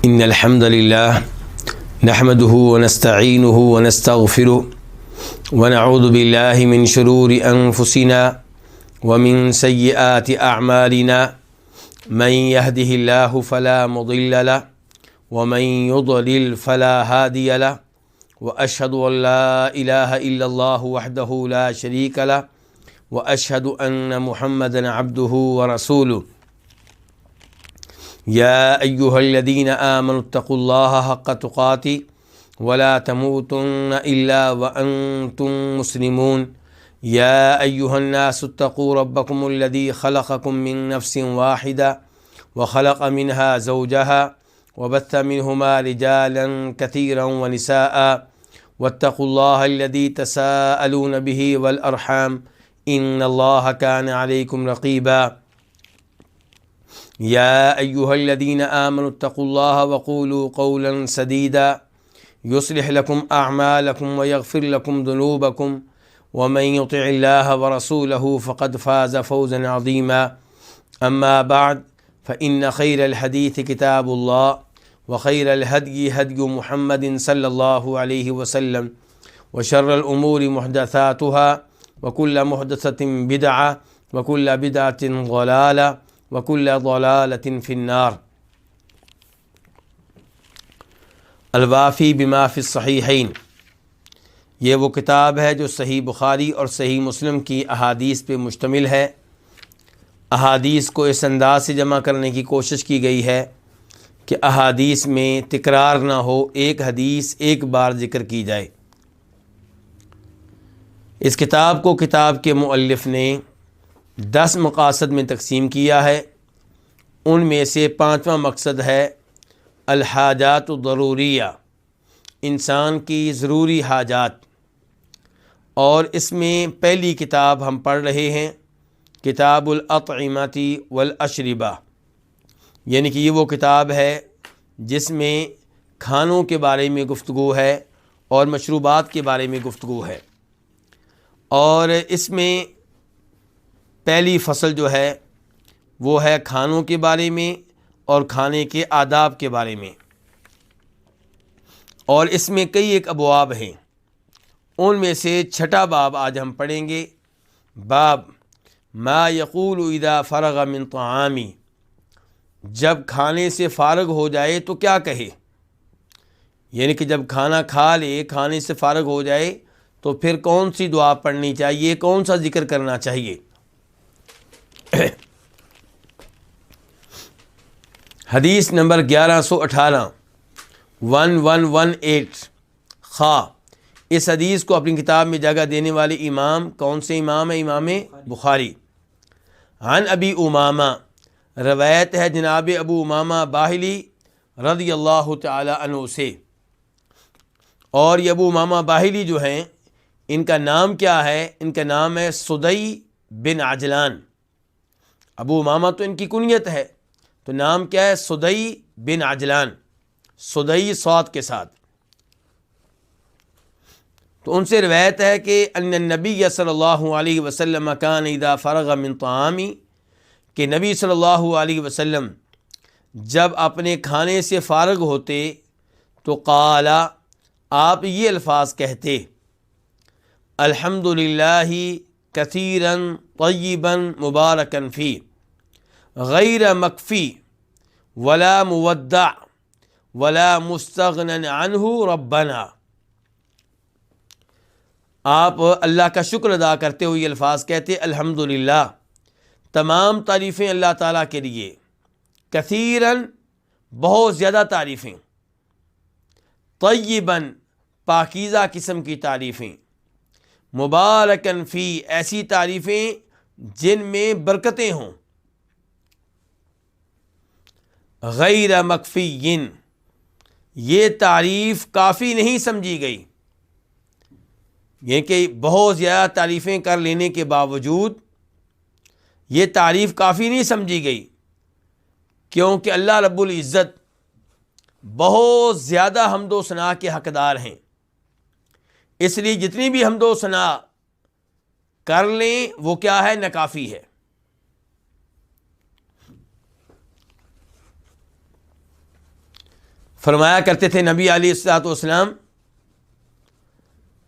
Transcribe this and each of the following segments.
إن الحمد لله نحمده ونستعينه ونستغفره ونعوذ بالله من شرور أنفسنا ومن سيئات أعمالنا من يهده الله فلا مضل له ومن يضلل فلا هادي له وأشهد أن لا إله إلا الله وحده لا شريك له وأشهد أن محمدا عبده ورسوله يا أيها الذين آمنوا اتقوا الله حق تقاته ولا تموتن إلا وأنتم مسلمون يا أيها الناس اتقوا ربكم الذي خلقكم من نفس واحدة وخلق منها زوجها وبث منهما رجالا كثيرا ونساء واتقوا الله الذي تساءلون به والأرحام إن الله كان عليكم رقيبا يا أيها الذين آمنوا اتقوا الله وقولوا قولا سديدا يصلح لكم أعمالكم ويغفر لكم ذنوبكم ومن يطع الله ورسوله فقد فاز فوزا عظيما أما بعد فإن خير الحديث كتاب الله وخير الهدي هدي محمد صلى الله عليه وسلم وشر الأمور محدثاتها وكل محدثة بدعة وكل بدعة ضلالة وكل ضلالة في النار۔ الوافی بما فی الصحیحین، یہ وہ کتاب ہے جو صحیح بخاری اور صحیح مسلم کی احادیث پہ مشتمل ہے۔ احادیث کو اس انداز سے جمع کرنے کی کوشش کی گئی ہے کہ احادیث میں تکرار نہ ہو، ایک حدیث ایک بار ذکر کی جائے۔ اس کتاب کو کتاب کے مؤلف نے 10 مقاصد میں تقسیم کیا ہے۔ ان میں سے 5واں مقصد ہے الحاجات الضروریہ، انسان کی ضروری حاجات، اور اس میں پہلی کتاب ہم پڑھ رہے ہیں کتاب الاطعمۃ والاشربہ، یعنی کہ یہ وہ کتاب ہے جس میں کھانوں کے بارے میں گفتگو ہے اور مشروبات کے بارے میں گفتگو ہے، اور اس میں پہلی فصل جو ہے وہ ہے کھانوں کے بارے میں اور کھانے کے آداب کے بارے میں، اور اس میں کئی ایک ابواب ہیں۔ ان میں سے 6واں باب آج ہم پڑھیں گے، باب ما یقول اذا فرغ من طعامی، جب کھانے سے فارغ ہو جائے تو کیا کہے، یعنی کہ جب کھانا کھا لے، کھانے سے فارغ ہو جائے تو پھر کون سی دعا پڑھنی چاہیے، کون سا ذکر کرنا چاہیے۔ حدیث نمبر 1118 1118 خا، اس حدیث کو اپنی کتاب میں جگہ دینے والے امام کون سے امام ہیں؟ امام بخاری۔ عن ابی امامہ، روایت ہے جناب ابو امامہ باہلی رضی اللہ تعالی عنہ سے، اور یہ ابو امامہ باہلی جو ہیں ان کا نام کیا ہے؟ ان کا نام ہے سدی بن عجلان۔ ابو امامہ تو ان کی کنیت ہے، تو نام کیا ہے؟ سدی بن عجلان، سدی صاد کے ساتھ۔ تو ان سے روایت ہے کہ ان النبی صلی اللہ علیہ وسلم کان اذا فرغ من طعامی، کہ نبی صلی اللہ علیہ وسلم جب اپنے کھانے سے فارغ ہوتے تو قال، آپ یہ الفاظ کہتے، الحمد للہ کثیرا طیبا مبارکا فی غیر مکفی ولا مودع ولا مستغن عنہ ربنا۔ آپ اللہ کا شکر ادا کرتے ہوئے یہ الفاظ کہتے، الحمدللہ، تمام تعریفیں اللہ تعالیٰ کے لیے، کثیراً، بہت زیادہ تعریفیں، طیباً، پاکیزہ قسم کی تعریفیں، مبارکاً فی، ایسی تعریفیں جن میں برکتیں ہوں، غیر مکفین، یہ تعریف کافی نہیں سمجھی گئی، یہ کہ بہت زیادہ تعریفیں کر لینے کے باوجود یہ تعریف کافی نہیں سمجھی گئی، کیونکہ اللہ رب العزت بہت زیادہ حمد و ثنا کے حقدار ہیں، اس لیے جتنی بھی حمد و ثنا کر لیں وہ کیا ہے؟ ناکافی ہے۔ فرمایا کرتے تھے نبی علیہ الصلوۃ والسلام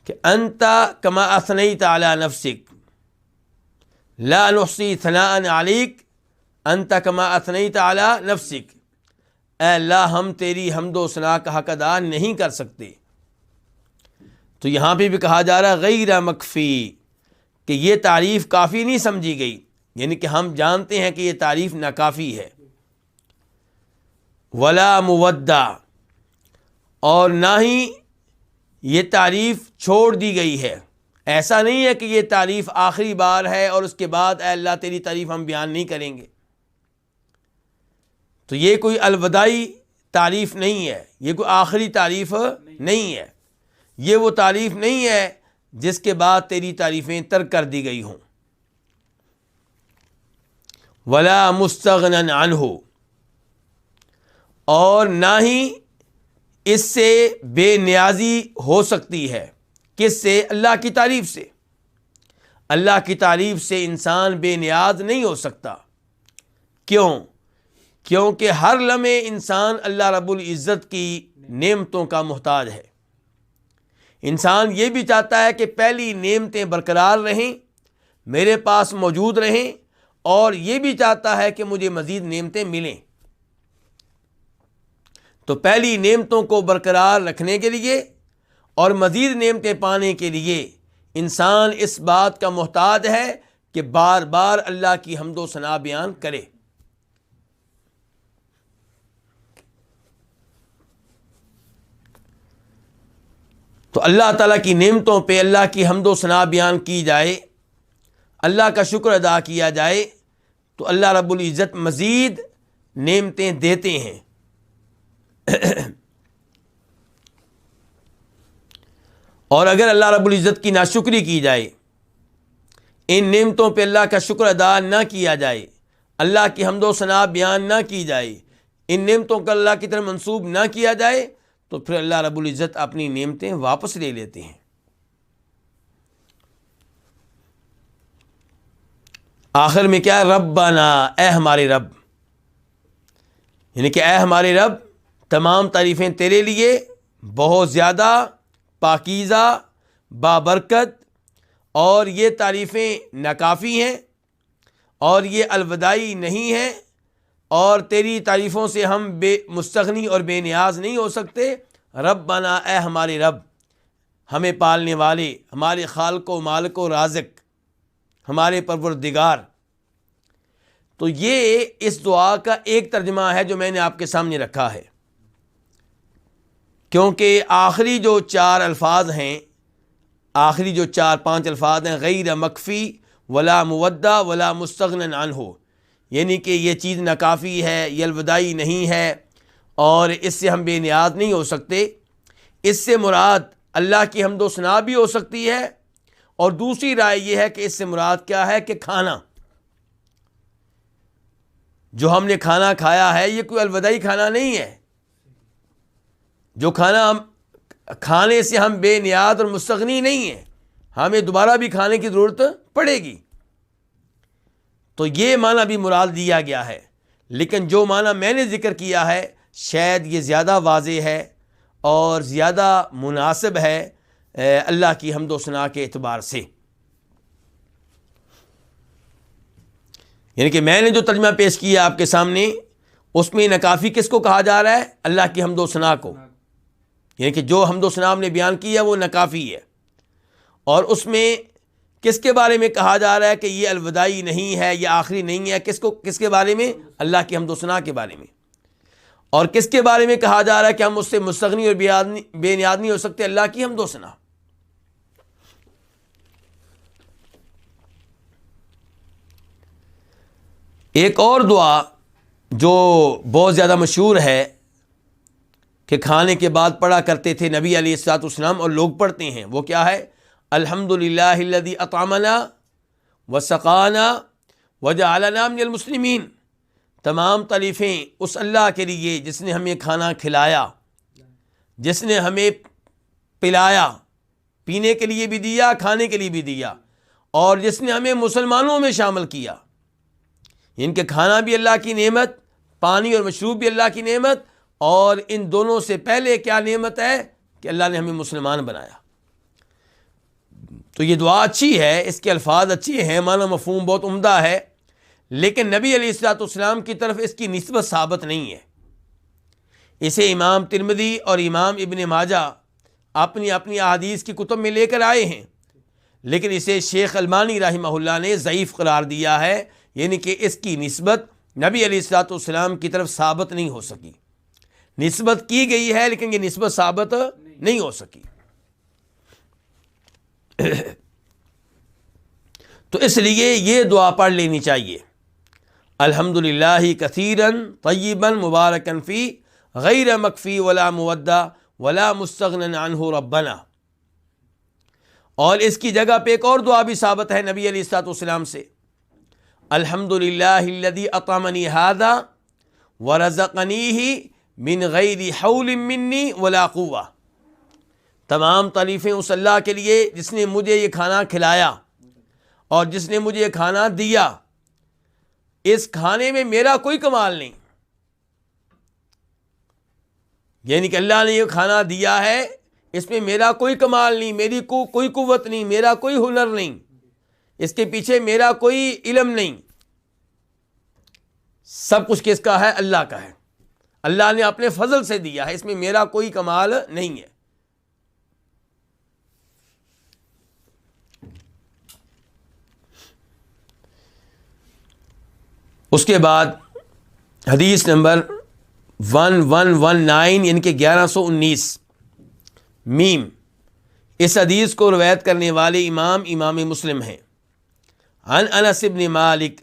کہ انت کما اثنیت علی نفسک لا نحصی ثناء علیک انت کما اثنیت علی نفسک، اے اللہ ہم تیری حمد و ثنا کا حق ادا نہیں کر سکتے۔ تو یہاں پہ بھی کہا جا رہا غیر مکفی، کہ یہ تعریف کافی نہیں سمجھی گئی، یعنی کہ ہم جانتے ہیں کہ یہ تعریف ناکافی ہے۔ ولا مودع، اور نہ ہی یہ تعریف چھوڑ دی گئی ہے، ایسا نہیں ہے کہ یہ تعریف آخری بار ہے اور اس کے بعد اے اللہ تیری تعریف ہم بیان نہیں کریں گے۔ تو یہ کوئی الوداعی تعریف نہیں ہے، یہ کوئی آخری تعریف نہیں ہے، یہ وہ تعریف نہیں ہے جس کے بعد تیری تعریفیں ترک کر دی گئی ہوں۔ ولا مستغنا عنہ، اور نہ ہی اس سے بے نیازی ہو سکتی ہے۔ کس سے؟ اللہ کی تعریف سے۔ اللہ کی تعریف سے انسان بے نیاز نہیں ہو سکتا۔ کیوں؟ کیونکہ ہر لمحے انسان اللہ رب العزت کی نعمتوں کا محتاج ہے۔ انسان یہ بھی چاہتا ہے کہ پہلی نعمتیں برقرار رہیں، میرے پاس موجود رہیں، اور یہ بھی چاہتا ہے کہ مجھے مزید نعمتیں ملیں۔ تو پہلی نعمتوں کو برقرار رکھنے کے لیے اور مزید نعمتیں پانے کے لیے انسان اس بات کا محتاج ہے کہ بار بار اللہ کی حمد و ثنا بیان کرے۔ تو اللہ تعالیٰ کی نعمتوں پہ اللہ کی حمد و ثنا بیان کی جائے، اللہ کا شکر ادا کیا جائے، تو اللہ رب العزت مزید نعمتیں دیتے ہیں۔ اور اگر اللہ رب العزت کی ناشکری کی جائے، ان نعمتوں پہ اللہ کا شکر ادا نہ کیا جائے، اللہ کی حمد و ثنا بیان نہ کی جائے، ان نعمتوں کو اللہ کی طرف منسوب نہ کیا جائے، تو پھر اللہ رب العزت اپنی نعمتیں واپس لے لیتے ہیں۔ آخر میں کیا؟ ربنا، اے ہمارے رب، یعنی کہ اے ہمارے رب، تمام تعریفیں تیرے لیے، بہت زیادہ پاکیزہ، بابرکت، اور یہ تعریفیں ناکافی ہیں اور یہ الوداعی نہیں ہیں، اور تیری تعریفوں سے ہم بے مستغنی اور بے نیاز نہیں ہو سکتے۔ ربنا، اے ہمارے رب، ہمیں پالنے والے، ہمارے خالق و مالک و رازق، ہمارے پروردگار۔ تو یہ اس دعا کا ایک ترجمہ ہے جو میں نے آپ کے سامنے رکھا ہے، کیونکہ آخری جو 4 الفاظ ہیں، آخری جو 4-5 الفاظ ہیں، غیر مکفی ولا مودع ولا مستغنا عنہ، یعنی کہ یہ چیز ناکافی ہے، یہ الوداعی نہیں ہے، اور اس سے ہم بے نیاز نہیں ہو سکتے۔ اس سے مراد اللہ کی حمد و ثنا بھی ہو سکتی ہے، اور دوسری رائے یہ ہے کہ اس سے مراد کیا ہے کہ کھانا، جو ہم نے کھانا کھایا ہے یہ کوئی الوداعی کھانا نہیں ہے، جو کھانا ہم کھانے سے ہم بے نیاز اور مستغنی نہیں ہیں، ہمیں دوبارہ بھی کھانے کی ضرورت پڑے گی۔ تو یہ معنی بھی مراد دیا گیا ہے، لیکن جو معنی میں نے ذکر کیا ہے شاید یہ زیادہ واضح ہے اور زیادہ مناسب ہے اللہ کی حمد و ثنا کے اعتبار سے۔ یعنی کہ میں نے جو ترجمہ پیش کیا آپ کے سامنے، اس میں ناکافی کس کو کہا جا رہا ہے؟ اللہ کی حمد و ثنا کو، یعنی کہ جو حمد و ثنا ہم نے بیان کی ہے وہ ناکافی ہے۔ اور اس میں کس کے بارے میں کہا جا رہا ہے کہ یہ الوداعی نہیں ہے، یہ آخری نہیں ہے؟ کس کے بارے میں؟ اللہ کی حمد و ثنا کے بارے میں۔ اور کس کے بارے میں کہا جا رہا ہے کہ ہم اس سے مستغنی اور بے نیاز نہیں ہو سکتے؟ اللہ کی حمد و ثنا۔ ایک اور دعا جو بہت زیادہ مشہور ہے کہ کھانے کے بعد پڑھا کرتے تھے نبی علیہ الصلوۃ والسلام، اور لوگ پڑھتے ہیں، وہ کیا ہے؟ الحمدللہ الذی اطعمنا وسقانا وجعلنا من المسلمین۔ تمام تعریفیں اس اللہ کے لیے جس نے ہمیں کھانا کھلایا، جس نے ہمیں پلایا، پینے کے لیے بھی دیا، کھانے کے لیے بھی دیا، اور جس نے ہمیں مسلمانوں میں شامل کیا۔ ان کے کھانا بھی اللہ کی نعمت، پانی اور مشروب بھی اللہ کی نعمت، اور ان دونوں سے پہلے کیا نعمت ہے کہ اللہ نے ہمیں مسلمان بنایا. تو یہ دعا اچھی ہے، اس کے الفاظ اچھے ہیں، معنی مفہوم بہت عمدہ ہے، لیکن نبی علیہ الصلوۃ والسلام کی طرف اس کی نسبت ثابت نہیں ہے. اسے امام ترمذی اور امام ابن ماجہ اپنی اپنی احادیث کی کتب میں لے کر آئے ہیں، لیکن اسے شیخ البانی رحمہ اللہ نے ضعیف قرار دیا ہے، یعنی کہ اس کی نسبت نبی علیہ الصلوۃ والسلام کی طرف ثابت نہیں ہو سکی. نسبت کی گئی ہے لیکن یہ نسبت ثابت نہیں ہو سکی. تو اس لیے یہ دعا پڑھ لینی چاہیے، الحمدللہ کثیراً طیباً مبارکاً فی غیر مکفی ولا مودع ولا مستغنی عنہ ربنا. اور اس کی جگہ پہ ایک اور دعا بھی ثابت ہے نبی علیہ الصلوۃ والسلام سے، الحمدللہ الذی اطعمنی ھذا ورزقنیہ من غیر حول منی ولا قوہ. تمام تعریفیں اس اللہ کے لیے جس نے مجھے یہ کھانا کھلایا اور جس نے مجھے یہ کھانا دیا. اس کھانے میں میرا کوئی کمال نہیں، یعنی کہ اللہ نے یہ کھانا دیا ہے، اس میں میرا کوئی کمال نہیں، میری کوئی قوت نہیں، میرا کوئی ہنر نہیں، اس کے پیچھے میرا کوئی علم نہیں. سب کچھ کس کا ہے؟ اللہ کا ہے. اللہ نے اپنے فضل سے دیا ہے، اس میں میرا کوئی کمال نہیں ہے. اس کے بعد حدیث نمبر 1119 یعنی کہ 1119 میم. اس حدیث کو روایت کرنے والے امام مسلم ہیں. عن انس بن مالک،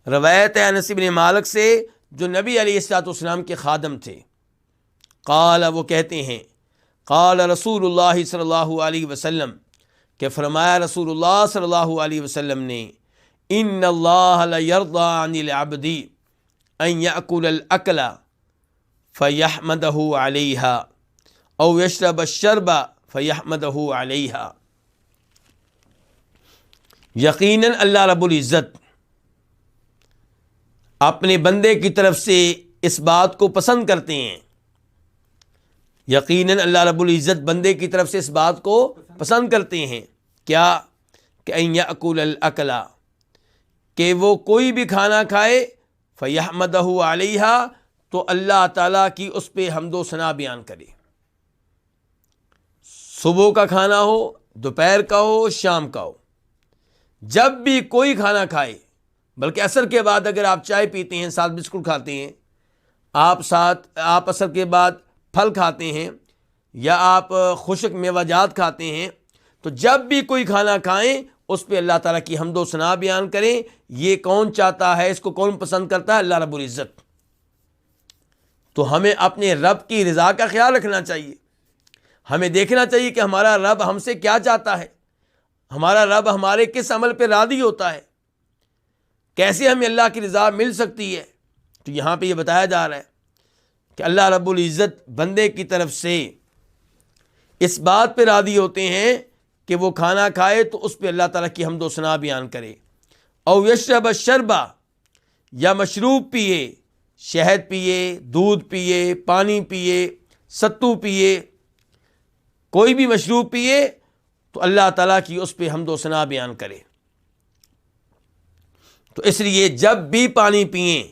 روایت ہے انس بن مالک سے جو نبی علیہ الصلوۃ والسلام کے خادم تھے. قال، وہ کہتے ہیں، قال رسول اللہ صلی اللہ علیہ وسلم، کہ فرمایا رسول اللہ صلی اللہ علیہ وسلم نے، ان اللہ لیرضی عن العبد ان یأکل الاکل فیحمدہ علیہا او یشرب الشرب فیحمدہ علیہا. یقیناً اللہ رب العزت اپنے بندے کی طرف سے اس بات کو پسند کرتے ہیں. یقیناً اللہ رب العزت بندے کی طرف سے اس بات کو پسند کرتے ہیں. کیا؟ کہ ان یأکل الاکل، کہ وہ کوئی بھی کھانا کھائے، فیحمدہ علیہا، تو اللہ تعالیٰ کی اس پہ حمد و ثنا بیان کرے. صبح کا کھانا ہو، دوپہر کا ہو، شام کا ہو، جب بھی کوئی کھانا کھائے، بلکہ عصر کے بعد اگر آپ چائے پیتے ہیں، ساتھ بسکٹ کھاتے ہیں، آپ عصر کے بعد پھل کھاتے ہیں، یا آپ خشک میوہ جات کھاتے ہیں، تو جب بھی کوئی کھانا کھائیں اس پہ اللہ تعالیٰ کی حمد و ثنا بیان کریں. یہ کون چاہتا ہے؟ اس کو کون پسند کرتا ہے؟ اللہ رب العزت. تو ہمیں اپنے رب کی رضا کا خیال رکھنا چاہیے. ہمیں دیکھنا چاہیے کہ ہمارا رب ہم سے کیا چاہتا ہے، ہمارا رب ہمارے کس عمل پہ راضی ہوتا ہے، کیسے ہمیں اللہ کی رضا مل سکتی ہے. تو یہاں پہ یہ بتایا جا رہا ہے کہ اللہ رب العزت بندے کی طرف سے اس بات پہ راضی ہوتے ہیں کہ وہ کھانا کھائے تو اس پہ اللہ تعالیٰ کی حمد و ثنا بیان کرے. او یشرب الشرب، یا مشروب پیے، شہد پیے، دودھ پیے، پانی پیے، ستو پیے، کوئی بھی مشروب پیے تو اللہ تعالیٰ کی اس پہ حمد و ثنا بیان کرے. تو اس لیے جب بھی پانی پئیں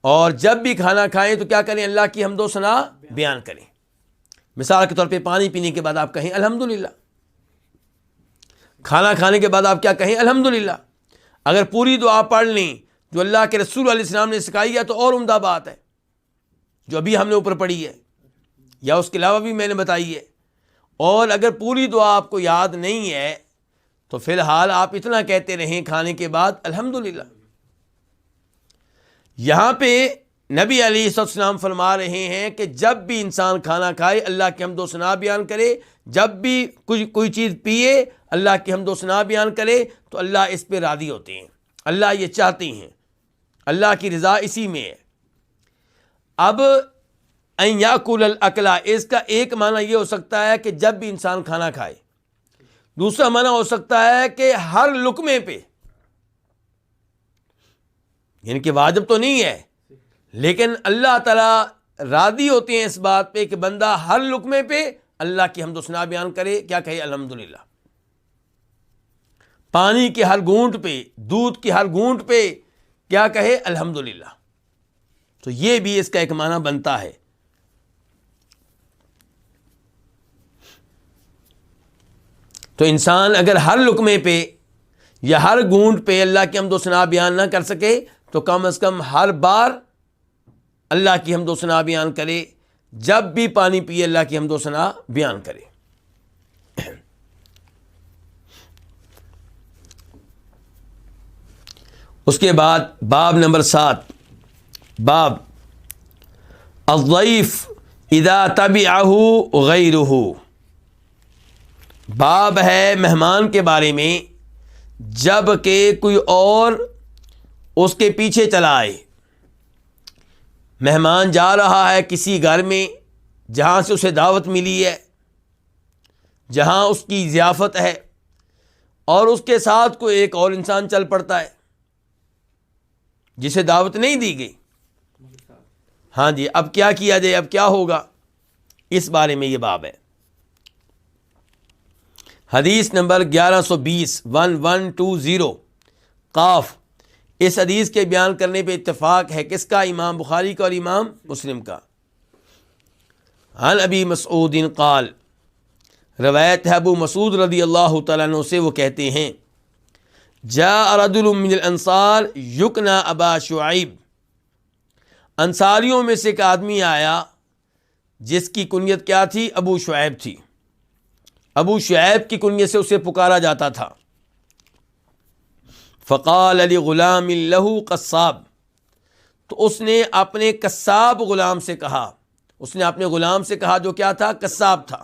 اور جب بھی کھانا کھائیں تو کیا کریں؟ اللہ کی حمد و ثنا بیان کریں. مثال کے طور پہ پانی پینے کے بعد آپ کہیں الحمدللہ، کھانا کھانے کے بعد آپ کیا کہیں؟ الحمدللہ. اگر پوری دعا پڑھ لیں جو اللہ کے رسول علیہ السلام نے سکھائی ہے تو اور عمدہ بات ہے، جو ابھی ہم نے اوپر پڑھی ہے یا اس کے علاوہ بھی میں نے بتائی ہے. اور اگر پوری دعا آپ کو یاد نہیں ہے تو فی الحال آپ اتنا کہتے رہیں کھانے کے بعد الحمدللہ. یہاں پہ نبی علیہ السلام فرما رہے ہیں کہ جب بھی انسان کھانا کھائے اللہ کی حمد و ثنا بیان کرے، جب بھی کوئی چیز پیے اللہ کی حمد و ثنا بیان کرے تو اللہ اس پہ راضی ہوتے ہیں، اللہ یہ چاہتے ہیں، اللہ کی رضا اسی میں ہے. اب ان یاکل الاکل، اس کا ایک معنی یہ ہو سکتا ہے کہ جب بھی انسان کھانا کھائے. دوسرا معنی ہو سکتا ہے کہ ہر لقمے پہ، یعنی کہ واجب تو نہیں ہے لیکن اللہ تعالیٰ راضی ہوتے ہیں اس بات پہ کہ بندہ ہر لقمے پہ اللہ کی حمد و ثنا بیان کرے. کیا کہے؟ الحمدللہ. پانی کے ہر گھونٹ پہ، دودھ کی ہر گھونٹ پہ کیا کہے؟ الحمدللہ. تو یہ بھی اس کا ایک معنی بنتا ہے. تو انسان اگر ہر لقمے پہ یا ہر گھونٹ پہ اللہ کی حمد و ثنا بیان نہ کر سکے تو کم از کم ہر بار اللہ کی حمد و ثنا بیان کرے. جب بھی پانی پیے اللہ کی حمد و ثنا بیان کرے. اس کے بعد باب نمبر 7، باب الضیف اذا تبعہ غیرہ. باب ہے مہمان کے بارے میں جب کہ کوئی اور اس کے پیچھے چلا آئے. مہمان جا رہا ہے کسی گھر میں جہاں سے اسے دعوت ملی ہے، جہاں اس کی ضیافت ہے، اور اس کے ساتھ کوئی ایک اور انسان چل پڑتا ہے جسے دعوت نہیں دی گئی. ہاں جی، اب کیا کیا جائے، اب کیا ہوگا، اس بارے میں یہ باب ہے. حدیث نمبر 1120 1120 قاف. اس حدیث کے بیان کرنے پہ اتفاق ہے کس کا؟ امام بخاری کا اور امام مسلم کا. عن ابی مسعود قال، روایت ہے ابو مسعود رضی اللہ تعالیٰ عنہ سے، وہ کہتے ہیں جاء رجل من الانصار یکنا ابا شعیب. انصاریوں میں سے ایک آدمی آیا جس کی کنیت کیا تھی؟ ابو شعیب تھی. ابو شعیب کی کنیت سے اسے پکارا جاتا تھا. فقال لغلام له قصاب. تو اس نے اپنے قصاب غلام سے کہا، اس نے اپنے غلام سے کہا جو کیا تھا؟ قصاب تھا.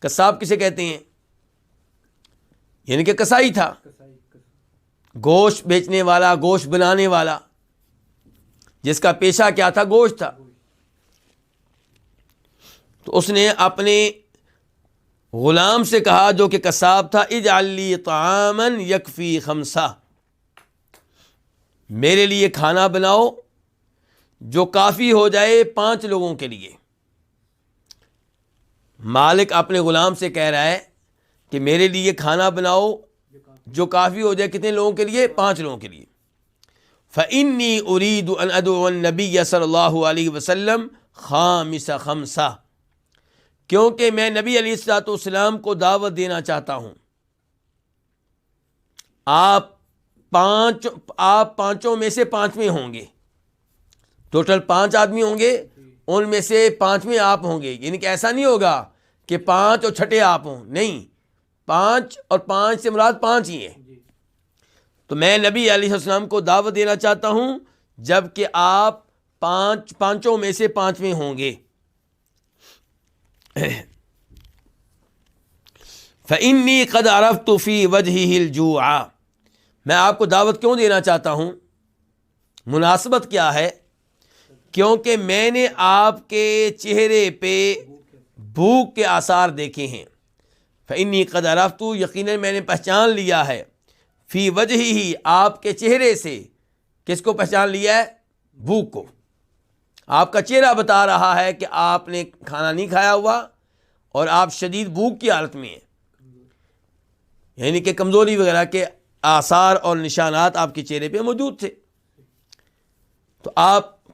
قصاب کسے کہتے ہیں؟ یعنی کہ کسائی تھا، گوشت بیچنے والا، گوشت بنانے والا، جس کا پیشہ کیا تھا؟ گوشت تھا. تو اس نے اپنے غلام سے کہا جو کہ قصاب تھا اجعل لی طعاما یکفی خمسہ، میرے لیے کھانا بناؤ جو کافی ہو جائے 5 لوگوں کے لیے. مالک اپنے غلام سے کہہ رہا ہے کہ میرے لیے کھانا بناؤ جو کافی ہو جائے کتنے لوگوں کے لیے؟ 5 لوگوں کے لیے. فإنی ارید ان ادعو النبی صلی اللہ علیہ وسلم خامس خمسہ، کیونکہ میں نبی علیہ الصلوۃ والسلام کو دعوت دینا چاہتا ہوں. آپ پانچوں میں سے 5ویں ہوں گے. ٹوٹل 5 آدمی ہوں گے، ان میں سے 5ویں آپ ہوں گے. یعنی کہ ایسا نہیں ہوگا کہ 5 اور چھٹے آپ ہوں، نہیں، 5 اور 5 سے مراد 5 ہی ہیں. تو میں نبی علیہ السلام کو دعوت دینا چاہتا ہوں جب کہ آپ 5 میں سے 5ویں ہوں گے. فإنی قد عرفت فی وجہہ الجوع. میں آپ کو دعوت کیوں دینا چاہتا ہوں؟ مناسبت کیا ہے؟ کیونکہ میں نے آپ کے چہرے پہ بھوک کے آثار دیکھے ہیں. فإنی قد عرفت، یقیناً میں نے پہچان لیا ہے، فی وجہہ، آپ کے چہرے سے. کس کو پہچان لیا ہے؟ بھوک کو. آپ کا چہرہ بتا رہا ہے کہ آپ نے کھانا نہیں کھایا ہوا اور آپ شدید بھوک کی حالت میں ہیں، یعنی کہ کمزوری وغیرہ کے آثار اور نشانات آپ کے چہرے پہ موجود تھے.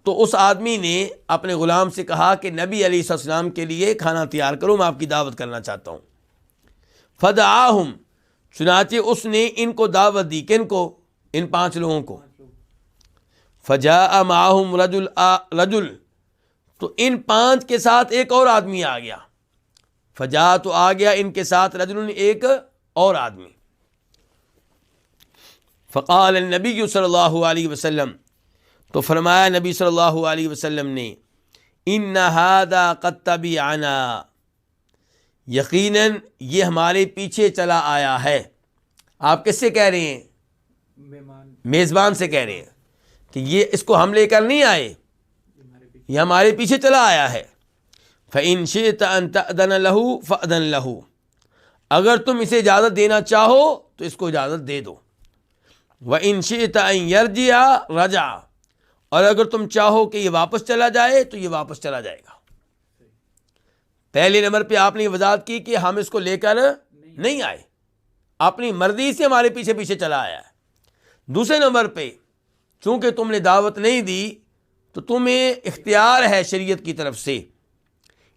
تو اس آدمی نے اپنے غلام سے کہا کہ نبی علیہ السلام کے لیے کھانا تیار کرو، میں آپ کی دعوت کرنا چاہتا ہوں. فدعاہم، چنانچہ اس نے ان کو دعوت دی. کن کو؟ ان 5 لوگوں کو. فجاء معہم رجل، تو ان 5 کے ساتھ ایک اور آدمی آ گیا. فجاء، تو آ گیا ان کے ساتھ، رجل، ایک اور آدمی. فقال النبی صلی اللہ علیہ وسلم، تو فرمایا نبی صلی اللہ علیہ وسلم نے، ان ھذا قد تبعنا، یقیناً یہ ہمارے پیچھے چلا آیا ہے. آپ کس سے کہہ رہے ہیں؟ میزبان سے کہہ رہے ہیں کہ یہ اس کو ہم لے کر نہیں آئے، یہ ہمارے پیچھے چلا آیا ہے. فإن شئت أن تأذن له فأذن له، اگر تم اسے اجازت دینا چاہو تو اس کو اجازت دے دو. وإن شئت أن يرجع رجع، اور اگر تم چاہو کہ یہ واپس چلا جائے تو یہ واپس چلا جائے گا۔ پہلے نمبر پہ آپ نے یہ وضاحت کی کہ ہم اس کو لے کر نہیں آئے، اپنی مرضی سے ہمارے پیچھے پیچھے چلا آیا ہے۔ دوسرے نمبر پہ چونکہ تم نے دعوت نہیں دی تو تمہیں اختیار ہے شریعت کی طرف سے،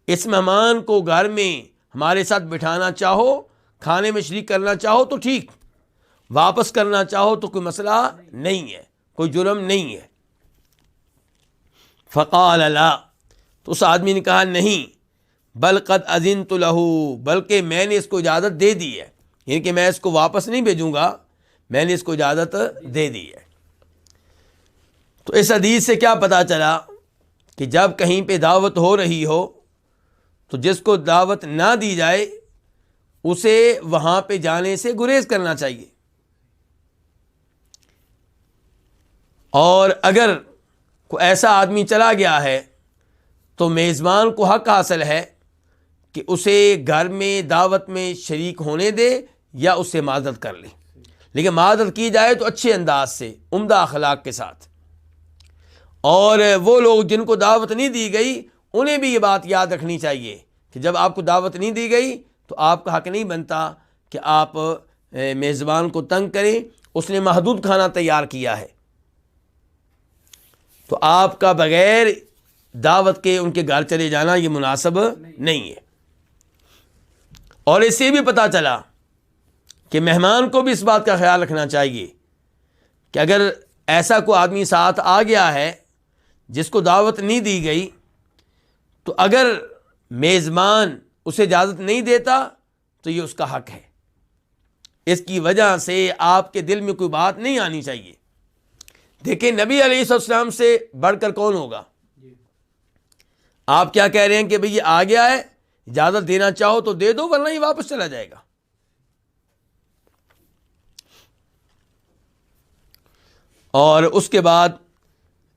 اس مہمان کو گھر میں ہمارے ساتھ بٹھانا چاہو، کھانے میں شریک کرنا چاہو تو ٹھیک، واپس کرنا چاہو تو کوئی مسئلہ نہیں ہے، کوئی جرم نہیں ہے۔ فقال لا، تو اس آدمی نے کہا نہیں، بل قد اذنت لہ، بلکہ میں نے اس کو اجازت دے دی ہے، یعنی کہ میں اس کو واپس نہیں بھیجوں گا، میں نے اس کو اجازت دے دی ہے۔ تو اس حدیث سے کیا پتہ چلا کہ جب کہیں پہ دعوت ہو رہی ہو تو جس کو دعوت نہ دی جائے اسے وہاں پہ جانے سے گریز کرنا چاہیے، اور اگر کوئی ایسا آدمی چلا گیا ہے تو میزبان کو حق حاصل ہے کہ اسے گھر میں دعوت میں شریک ہونے دے یا اس سے معذرت کر لے، لیکن معذرت کی جائے تو اچھے انداز سے، عمدہ اخلاق کے ساتھ۔ اور وہ لوگ جن کو دعوت نہیں دی گئی انہیں بھی یہ بات یاد رکھنی چاہیے کہ جب آپ کو دعوت نہیں دی گئی تو آپ کا حق نہیں بنتا کہ آپ میزبان کو تنگ کریں، اس نے محدود کھانا تیار کیا ہے تو آپ کا بغیر دعوت کے ان کے گھر چلے جانا یہ مناسب نہیں ہے۔ اور اس سے بھی پتہ چلا کہ مہمان کو بھی اس بات کا خیال رکھنا چاہیے کہ اگر ایسا کوئی آدمی ساتھ آ گیا ہے جس کو دعوت نہیں دی گئی تو اگر میزبان اسے اجازت نہیں دیتا تو یہ اس کا حق ہے، اس کی وجہ سے آپ کے دل میں کوئی بات نہیں آنی چاہیے۔ دیکھیں نبی علیہ السلام سے بڑھ کر کون ہوگا؟ آپ کیا کہہ رہے ہیں کہ بھئی یہ آ گیا ہے، اجازت دینا چاہو تو دے دو ورنہ یہ واپس چلا جائے گا۔ اور اس کے بعد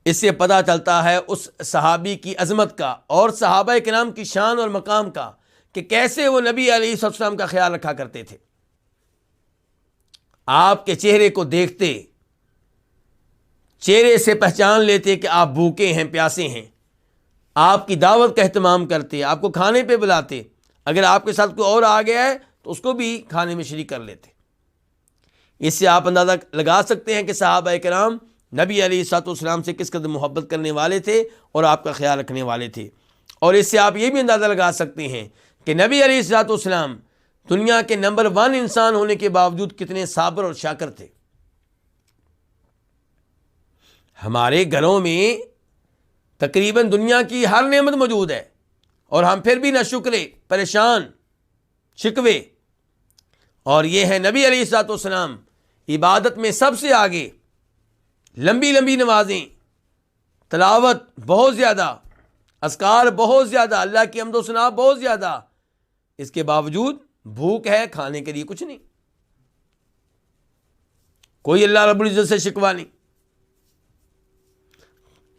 اس سے پتہ چلتا ہے اس صحابی کی عظمت کا اور صحابہ کرام کی شان اور مقام کا کہ کیسے وہ نبی علیہ السلام کا خیال رکھا کرتے تھے۔ آپ کے چہرے کو دیکھتے، چہرے سے پہچان لیتے کہ آپ بھوکے ہیں، پیاسے ہیں، آپ کی دعوت کا اہتمام کرتے، آپ کو کھانے پہ بلاتے، اگر آپ کے ساتھ کوئی اور آ گیا ہے تو اس کو بھی کھانے میں شریک کر لیتے۔ اس سے آپ اندازہ لگا سکتے ہیں کہ صحابہ کرام نبی علیہ السلام سے کس قدر محبت کرنے والے تھے اور آپ کا خیال رکھنے والے تھے۔ اور اس سے آپ یہ بھی اندازہ لگا سکتے ہیں کہ نبی علیہ السلام دنیا کے نمبر 1 انسان ہونے کے باوجود کتنے صابر اور شاکر تھے۔ ہمارے گھروں میں تقریباً دنیا کی ہر نعمت موجود ہے اور ہم پھر بھی نہ شکرے، پریشان، شکوے، اور یہ ہے نبی علیہ السلام عبادت میں سب سے آگے، لمبی لمبی نمازیں، تلاوت بہت زیادہ، اذکار بہت زیادہ، اللہ کی حمد و ثنا بہت زیادہ، اس کے باوجود بھوک ہے، کھانے کے لیے کچھ نہیں، کوئی اللہ رب العزت سے شکوہ نہیں،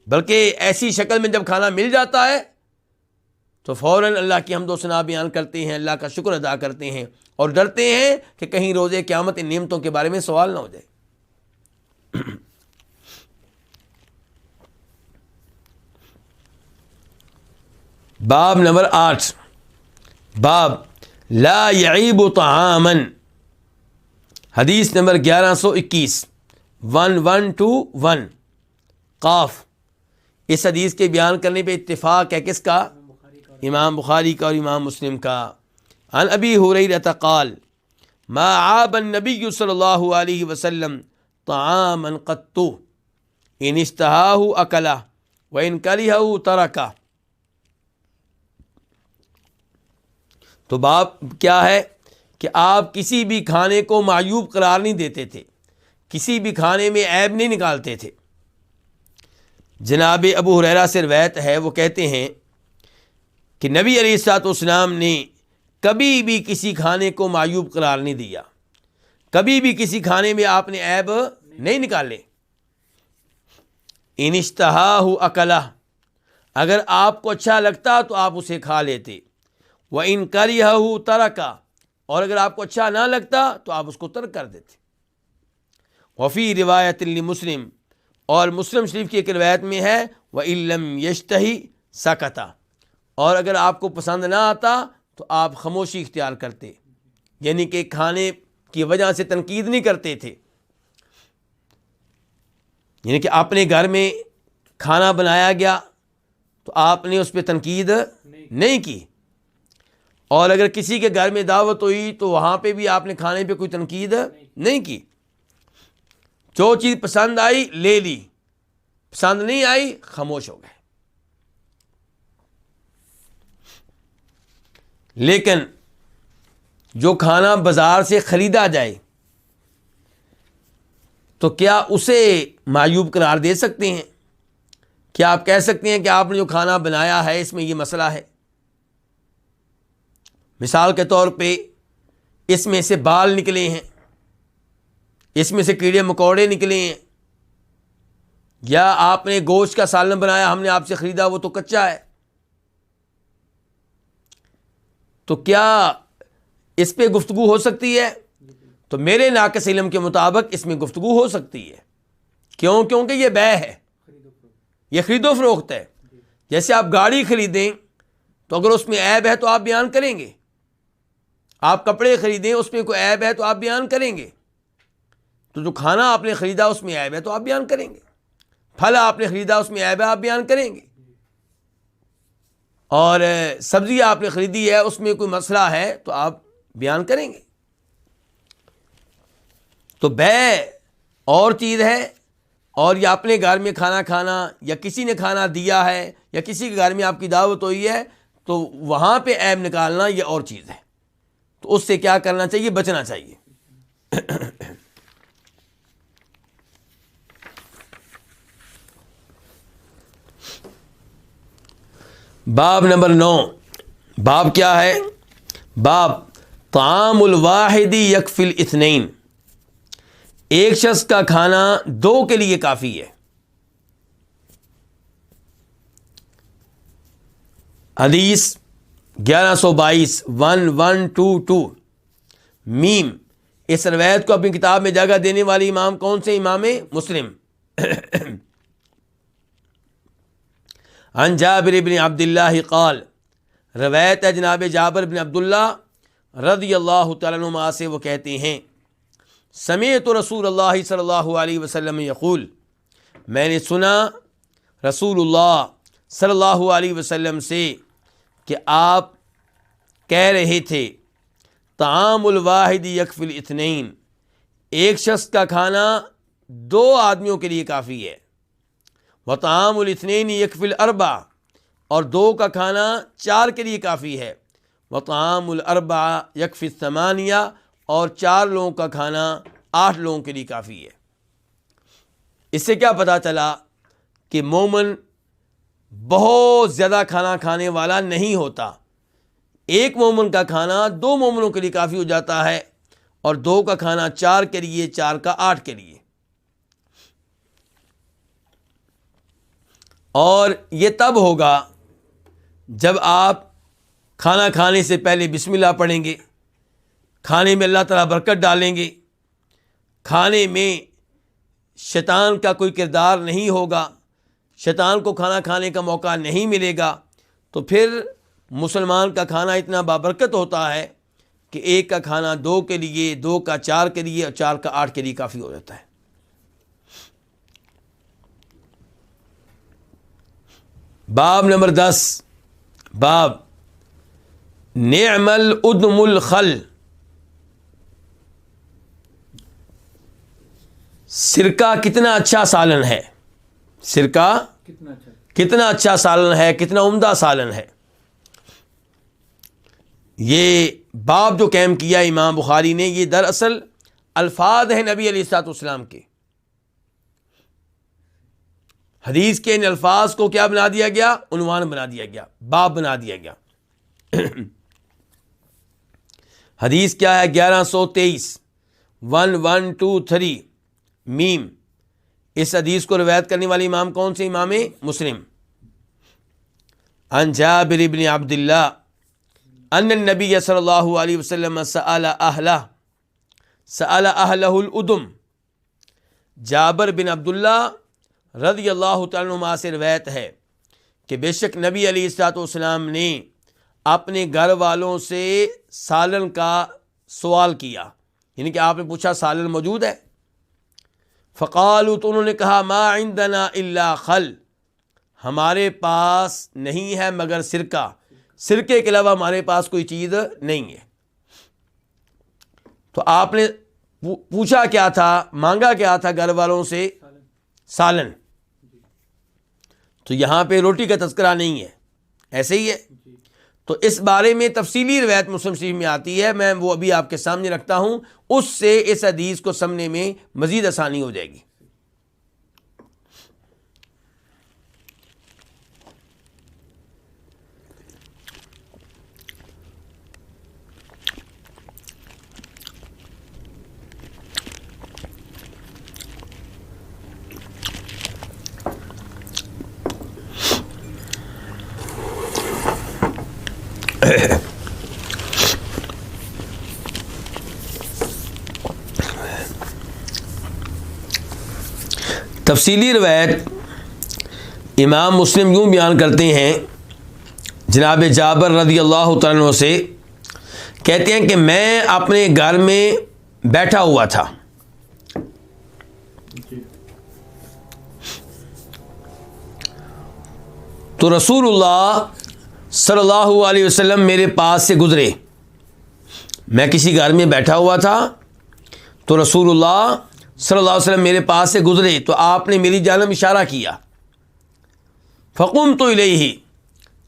بلکہ ایسی شکل میں جب کھانا مل جاتا ہے تو فوراً اللہ کی حمد و ثنا بیان کرتے ہیں، اللہ کا شکر ادا کرتے ہیں اور ڈرتے ہیں کہ کہیں روز قیامت ان نعمتوں کے بارے میں سوال نہ ہو جائے۔ باب نمبر 8، باب لا یعیب طعاما، حدیث نمبر 1121، 1121 قاف۔ اس حدیث کے بیان کرنے پہ اتفاق ہے کس کا؟ امام بخاری کا اور امام مسلم کا۔ عن ابی ہریرہ قال ما عاب النبی صلی اللہ علیہ وسلم طعاما قط ان اشتہاہ اکلہ وان کرہہ ترکہ۔ تو باب کیا ہے کہ آپ کسی بھی کھانے کو معیوب قرار نہیں دیتے تھے، کسی بھی کھانے میں عیب نہیں نکالتے تھے۔ جناب ابو ہریرہ سے روایت ہے، وہ کہتے ہیں کہ نبی علیہ السلام نے کبھی بھی کسی کھانے کو معیوب قرار نہیں دیا، کبھی بھی کسی کھانے میں آپ نے عیب نہیں نکالے۔ ان اشتہاہ اکلہ، اگر آپ کو اچھا لگتا تو آپ اسے کھا لیتے، وَإِن كَرِهَهُ تَرَكَ، اور اگر آپ کو اچھا نہ لگتا تو آپ اس کو ترک کر دیتے۔ وفی روایت لمسلم، اور مسلم شریف کی ایک روایت میں ہے وَإِن لَّمْ يَشْتَهِ سَكَتَ، اور اگر آپ کو پسند نہ آتا تو آپ خاموشی اختیار کرتے، یعنی کہ کھانے کی وجہ سے تنقید نہیں کرتے تھے، یعنی کہ اپنے گھر میں کھانا بنایا گیا تو آپ نے اس پہ تنقید نہیں کی، اور اگر کسی کے گھر میں دعوت ہوئی تو وہاں پہ بھی آپ نے کھانے پہ کوئی تنقید نہیں کی، جو چیز پسند آئی لے لی، پسند نہیں آئی خاموش ہو گئے۔ لیکن جو کھانا بازار سے خریدا جائے تو کیا اسے معیوب قرار دے سکتے ہیں؟ کیا آپ کہہ سکتے ہیں کہ آپ نے جو کھانا بنایا ہے اس میں یہ مسئلہ ہے؟ مثال کے طور پہ اس میں سے بال نکلے ہیں، اس میں سے کیڑے مکوڑے نکلے ہیں، یا آپ نے گوشت کا سالن بنایا، ہم نے آپ سے خریدا، وہ تو کچا ہے، تو کیا اس پہ گفتگو ہو سکتی ہے؟ تو میرے ناقص علم کے مطابق اس میں گفتگو ہو سکتی ہے۔ کیوں؟ کیونکہ یہ بیع ہے، یہ خرید و فروخت ہے۔ جیسے آپ گاڑی خریدیں تو اگر اس میں عیب ہے تو آپ بیان کریں گے، آپ کپڑے خریدیں اس میں کوئی عیب ہے تو آپ بیان کریں گے، تو جو کھانا آپ نے خریدا اس میں عیب ہے تو آپ بیان کریں گے، پھل آپ نے خریدا اس میں عیب ہے آپ بیان کریں گے، اور سبزی آپ نے خریدی ہے اس میں کوئی مسئلہ ہے تو آپ بیان کریں گے۔ تو بیع اور چیز ہے، اور یا اپنے گھر میں کھانا کھانا، یا کسی نے کھانا دیا ہے، یا کسی کے گھر میں آپ کی دعوت ہوئی ہے تو وہاں پہ عیب نکالنا یہ اور چیز ہے، تو اس سے کیا کرنا چاہیے؟ بچنا چاہیے۔ باب نمبر 9، باب کیا ہے؟ باب طعام الواحد یکفی الاثنین، ایک شخص کا کھانا دو کے لیے کافی ہے۔ حدیث 1122 1122 میم، اس روایت کو اپنی کتاب میں جگہ دینے والی امام کون سے؟ امام مسلم۔ عن جابر بن عبداللہ قال، روایت ہے جناب جابر بن عبداللہ رضی اللہ تعالیٰ عنہما سے، وہ کہتے ہیں سمعت رسول اللہ صلی اللہ علیہ وسلم یقول، میں نے سنا رسول اللہ صلی اللہ علیہ وسلم سے کہ آپ کہہ رہے تھے طعام الواحد یکفی الاثنین، ایک شخص کا کھانا دو آدمیوں کے لیے کافی ہے، وطعام الاثنین یکفی الاربع، اور دو کا کھانا چار کے لیے کافی ہے، وطعام الاربع یکفی الثمانیہ، اور چار لوگوں کا کھانا 8 لوگوں کے لیے کافی ہے۔ اس سے کیا پتہ چلا کہ مومن بہت زیادہ کھانا کھانے والا نہیں ہوتا، ایک مومن کا کھانا 2 مومنوں کے لیے کافی ہو جاتا ہے، اور 2 کا کھانا 4 کے لیے، 4 کا 8 کے لیے۔ اور یہ تب ہوگا جب آپ کھانا کھانے سے پہلے بسم اللہ پڑھیں گے، کھانے میں اللہ تعالیٰ برکت ڈالیں گے، کھانے میں شیطان کا کوئی کردار نہیں ہوگا، شیطان کو کھانا کھانے کا موقع نہیں ملے گا، تو پھر مسلمان کا کھانا اتنا بابرکت ہوتا ہے کہ ایک کا کھانا 2 کے لیے، 2 کا 4 کے لیے، اور 4 کا 8 کے لیے کافی ہو جاتا ہے۔ باب نمبر 10، باب نعم الادم الخل، سرکہ کتنا اچھا سالن ہے، سرکہ کتنا اچھا سالن ہے، کتنا عمدہ سالن ہے۔ یہ باب جو قائم کیا امام بخاری نے، یہ دراصل الفاظ ہیں نبی علیہ الصلوۃ والسلام کے، حدیث کے ان الفاظ کو کیا بنا دیا گیا؟ عنوان بنا دیا گیا، باب بنا دیا گیا۔ حدیث کیا ہے؟ 1123 1123 میم، اس حدیث کو روایت کرنے والی امام کون سے؟ امام مسلم۔ عن جابر بن عبداللہ ان النبی صلی اللہ علیہ وسلم سأل اہلہ الادم، جابر بن عبداللہ رضی اللہ تعالیٰ عنہما سے روایت ہے کہ بے شک نبی علیہ الصلوۃ والسلام نے اپنے گھر والوں سے سالن کا سوال کیا، یعنی کہ آپ نے پوچھا سالن موجود ہے؟ فقالوا، تو انہوں نے کہا ما عندنا الا خل، ہمارے پاس نہیں ہے مگر سرکہ، سرکے کے علاوہ ہمارے پاس کوئی چیز نہیں ہے۔ تو آپ نے پوچھا کیا تھا، مانگا کیا تھا گھر والوں سے؟ سالن۔ تو یہاں پہ روٹی کا تذکرہ نہیں ہے، ایسے ہی ہے۔ تو اس بارے میں تفصیلی روایت مسلم شریف میں آتی ہے، میں وہ ابھی آپ کے سامنے رکھتا ہوں، اس سے اس حدیث کو سمجھنے میں مزید آسانی ہو جائے گی۔ تفصیلی روایت امام مسلم یوں بیان کرتے ہیں، جناب جابر رضی اللہ تعالیٰ عنہ سے کہتے ہیں کہ میں اپنے گھر میں بیٹھا ہوا تھا، تو رسول اللہ صلی اللہ علیہ وسلم میرے پاس سے گزرے۔ میں کسی گھر میں بیٹھا ہوا تھا تو رسول اللہ صلی اللہ علیہ وسلم میرے پاس سے گزرے، تو آپ نے میری جانب اشارہ کیا، فقمت الیہ،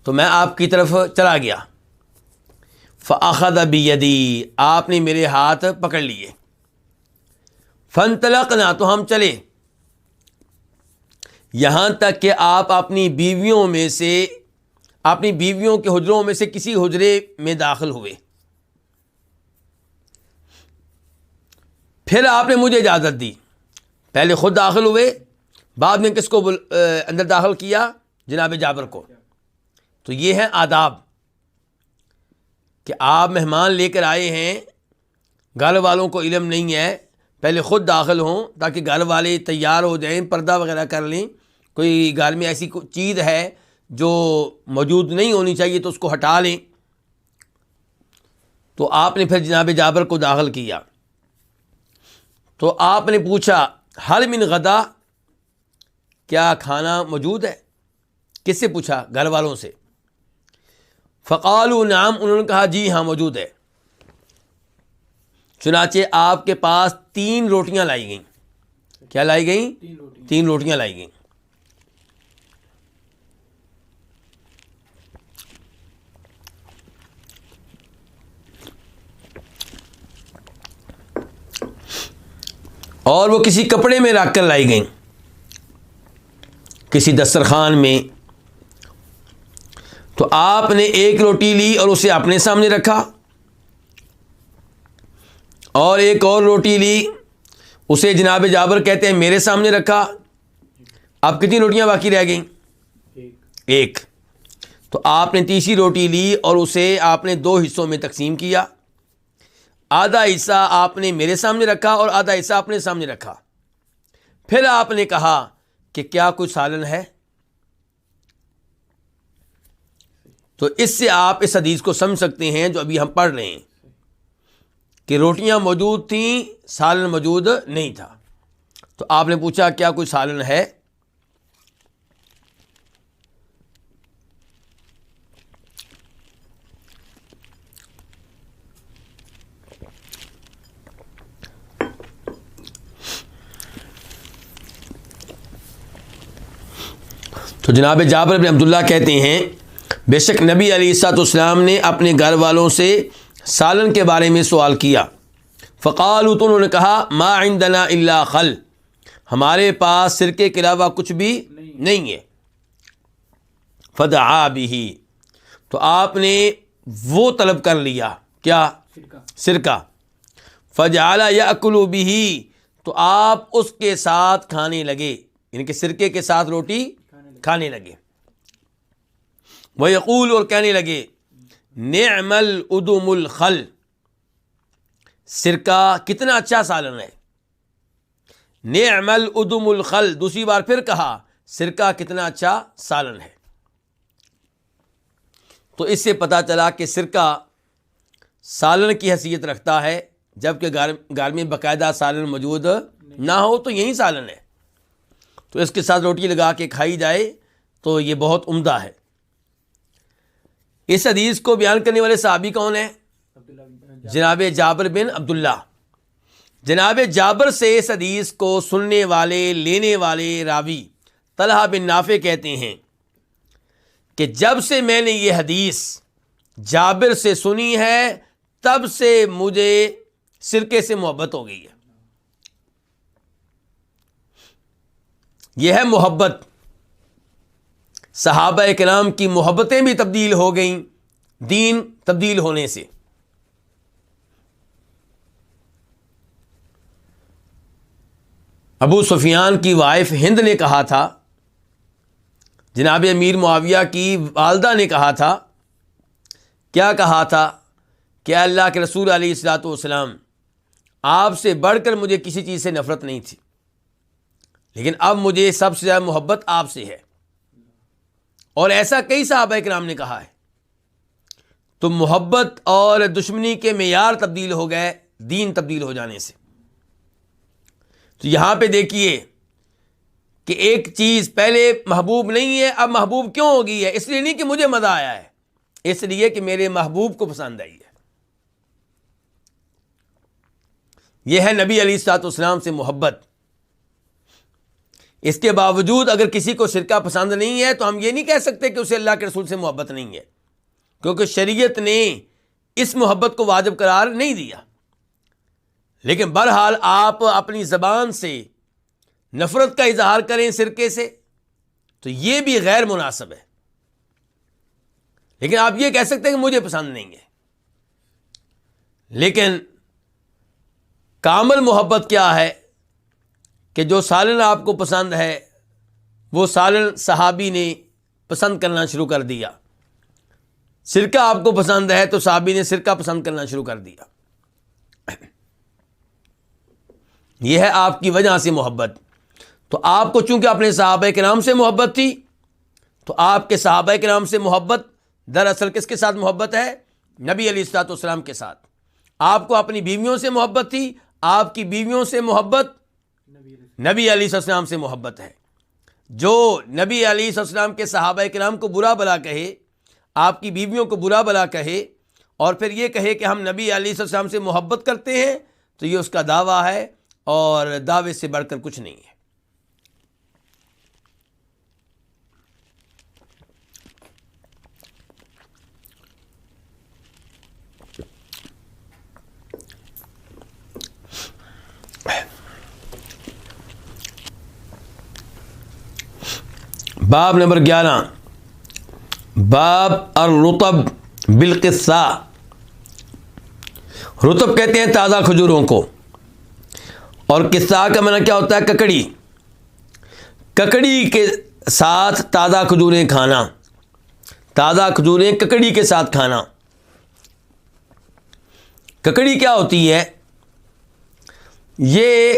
تو میں آپ کی طرف چلا گیا، فاخذ بیدی، آپ نے میرے ہاتھ پکڑ لیے، فانطلقنا، تو ہم چلے، یہاں تک کہ آپ اپنی بیویوں کے حجروں میں سے کسی حجرے میں داخل ہوئے، پھر آپ نے مجھے اجازت دی، پہلے خود داخل ہوئے، بعد میں کس کو اندر داخل کیا؟ جناب جابر کو۔ تو یہ ہے آداب کہ آپ مہمان لے کر آئے ہیں، گھر والوں کو علم نہیں ہے، پہلے خود داخل ہوں تاکہ گھر والے تیار ہو جائیں، پردہ وغیرہ کر لیں، کوئی گھر میں ایسی کوئی چیز ہے جو موجود نہیں ہونی چاہیے تو اس کو ہٹا لیں۔ تو آپ نے پھر جناب جابر کو داخل کیا، تو آپ نے پوچھا حل من غدا، کیا کھانا موجود ہے؟ کس سے پوچھا؟ گھر والوں سے۔ فقالوا نعم، انہوں نے کہا جی ہاں موجود ہے۔ چنانچہ آپ کے پاس 3 روٹیاں لائی گئیں۔ کیا لائی گئیں؟ 3 روٹیاں لائی گئیں۔ اور وہ کسی کپڑے میں رکھ کر لائی گئیں، کسی دسترخوان میں۔ تو آپ نے ایک روٹی لی اور اسے اپنے سامنے رکھا، اور ایک اور روٹی لی، اسے جناب جابر کہتے ہیں میرے سامنے رکھا۔ اب کتنی روٹیاں باقی رہ گئیں؟ ایک۔ تو آپ نے تیسری روٹی لی اور اسے آپ نے 2 حصوں میں تقسیم کیا، آدھا حصہ آپ نے میرے سامنے رکھا اور آدھا حصہ اپنے سامنے رکھا۔ پھر آپ نے کہا کہ کیا کوئی سالن ہے؟ تو اس سے آپ اس حدیث کو سمجھ سکتے ہیں جو ابھی ہم پڑھ رہے ہیں کہ روٹیاں موجود تھیں، سالن موجود نہیں تھا۔ تو آپ نے پوچھا کیا کوئی سالن ہے؟ تو جناب جابر بن عبداللہ کہتے ہیں بے شک نبی علیہ الصلوۃ والسلام نے اپنے گھر والوں سے سالن کے بارے میں سوال کیا، فقالوا، تو انہوں نے کہا ما عندنا الا خل، ہمارے پاس سرکے کے علاوہ کچھ بھی نہیں ہے۔ فدعا به، تو آپ نے وہ طلب کر لیا، کیا؟ سرکہ۔ فجعل یاکل به، تو آپ اس کے ساتھ کھانے لگے، یعنی کہ سرکے کے ساتھ روٹی کھانے لگے۔ وَيَقُولُ، اور کہنے لگے نعم الادم الخل، سرکہ کتنا اچھا سالن ہے، نعم الادم الخل، دوسری بار پھر کہا سرکہ کتنا اچھا سالن ہے۔ تو اس سے پتہ چلا کہ سرکہ سالن کی حیثیت رکھتا ہے، جبکہ گھر میں باقاعدہ سالن موجود نہ ہو تو یہی سالن ہے، تو اس کے ساتھ روٹی لگا کے کھائی جائے تو یہ بہت عمدہ ہے۔ اس حدیث کو بیان کرنے والے صحابی کون ہیں؟ جناب جابر بن عبداللہ۔ جناب جابر سے اس حدیث کو سننے والے، لینے والے راوی طلحہ بن نافع کہتے ہیں کہ جب سے میں نے یہ حدیث جابر سے سنی ہے تب سے مجھے سرکے سے محبت ہو گئی ہے۔ یہ ہے محبت۔ صحابہ کرام کی محبتیں بھی تبدیل ہو گئیں دین تبدیل ہونے سے۔ ابو سفیان کی وائف ہند نے کہا تھا، جناب امیر معاویہ کی والدہ نے کہا تھا، کیا کہا تھا کہ اللہ کے رسول علیہ الصلوۃ والسلام آپ سے بڑھ کر مجھے کسی چیز سے نفرت نہیں تھی، لیکن اب مجھے سب سے زیادہ محبت آپ سے ہے۔ اور ایسا کئی صحابہ کرام نے کہا ہے۔ تو محبت اور دشمنی کے معیار تبدیل ہو گئے دین تبدیل ہو جانے سے۔ تو یہاں پہ دیکھیے کہ ایک چیز پہلے محبوب نہیں ہے، اب محبوب کیوں ہو گئی ہے؟ اس لیے نہیں کہ مجھے مزہ آیا ہے، اس لیے کہ میرے محبوب کو پسند آئی ہے۔ یہ ہے نبی علیہ الصلوۃ والسلام سے محبت۔ اس کے باوجود اگر کسی کو سرکہ پسند نہیں ہے تو ہم یہ نہیں کہہ سکتے کہ اسے اللہ کے رسول سے محبت نہیں ہے، کیونکہ شریعت نے اس محبت کو واجب قرار نہیں دیا۔ لیکن بہرحال آپ اپنی زبان سے نفرت کا اظہار کریں سرکے سے تو یہ بھی غیر مناسب ہے، لیکن آپ یہ کہہ سکتے ہیں کہ مجھے پسند نہیں ہے۔ لیکن کامل محبت کیا ہے کہ جو سالن آپ کو پسند ہے وہ سالن صحابی نے پسند کرنا شروع کر دیا، سرکہ آپ کو پسند ہے تو صحابی نے سرکہ پسند کرنا شروع کر دیا۔ یہ ہے آپ کی وجہ سے محبت۔ تو آپ کو چونکہ اپنے صحابہ کرام سے محبت تھی تو آپ کے صحابہ کرام سے محبت دراصل کس کے ساتھ محبت ہے؟ نبی علیہ الصلوۃ والسلام کے ساتھ۔ آپ کو اپنی بیویوں سے محبت تھی، آپ کی بیویوں سے محبت نبی علیہ السلام سے محبت ہے۔ جو نبی علیہ السلام کے صحابہ کرام کو برا بلا کہے، آپ کی بیویوں کو برا بلا کہے اور پھر یہ کہے کہ ہم نبی علیہ السلام سے محبت کرتے ہیں تو یہ اس کا دعویٰ ہے، اور دعوے سے بڑھ کر کچھ نہیں ہے۔ باب نمبر 11، باب الرطب بالقصہ۔ رطب کہتے ہیں تازہ کھجوروں کو، اور قصہ کا معنی کیا ہوتا ہے؟ ککڑی۔ ککڑی کے ساتھ تازہ کھجوریں کھانا، تازہ کھجوریں ککڑی کے ساتھ کھانا۔ ککڑی کیا ہوتی ہے؟ یہ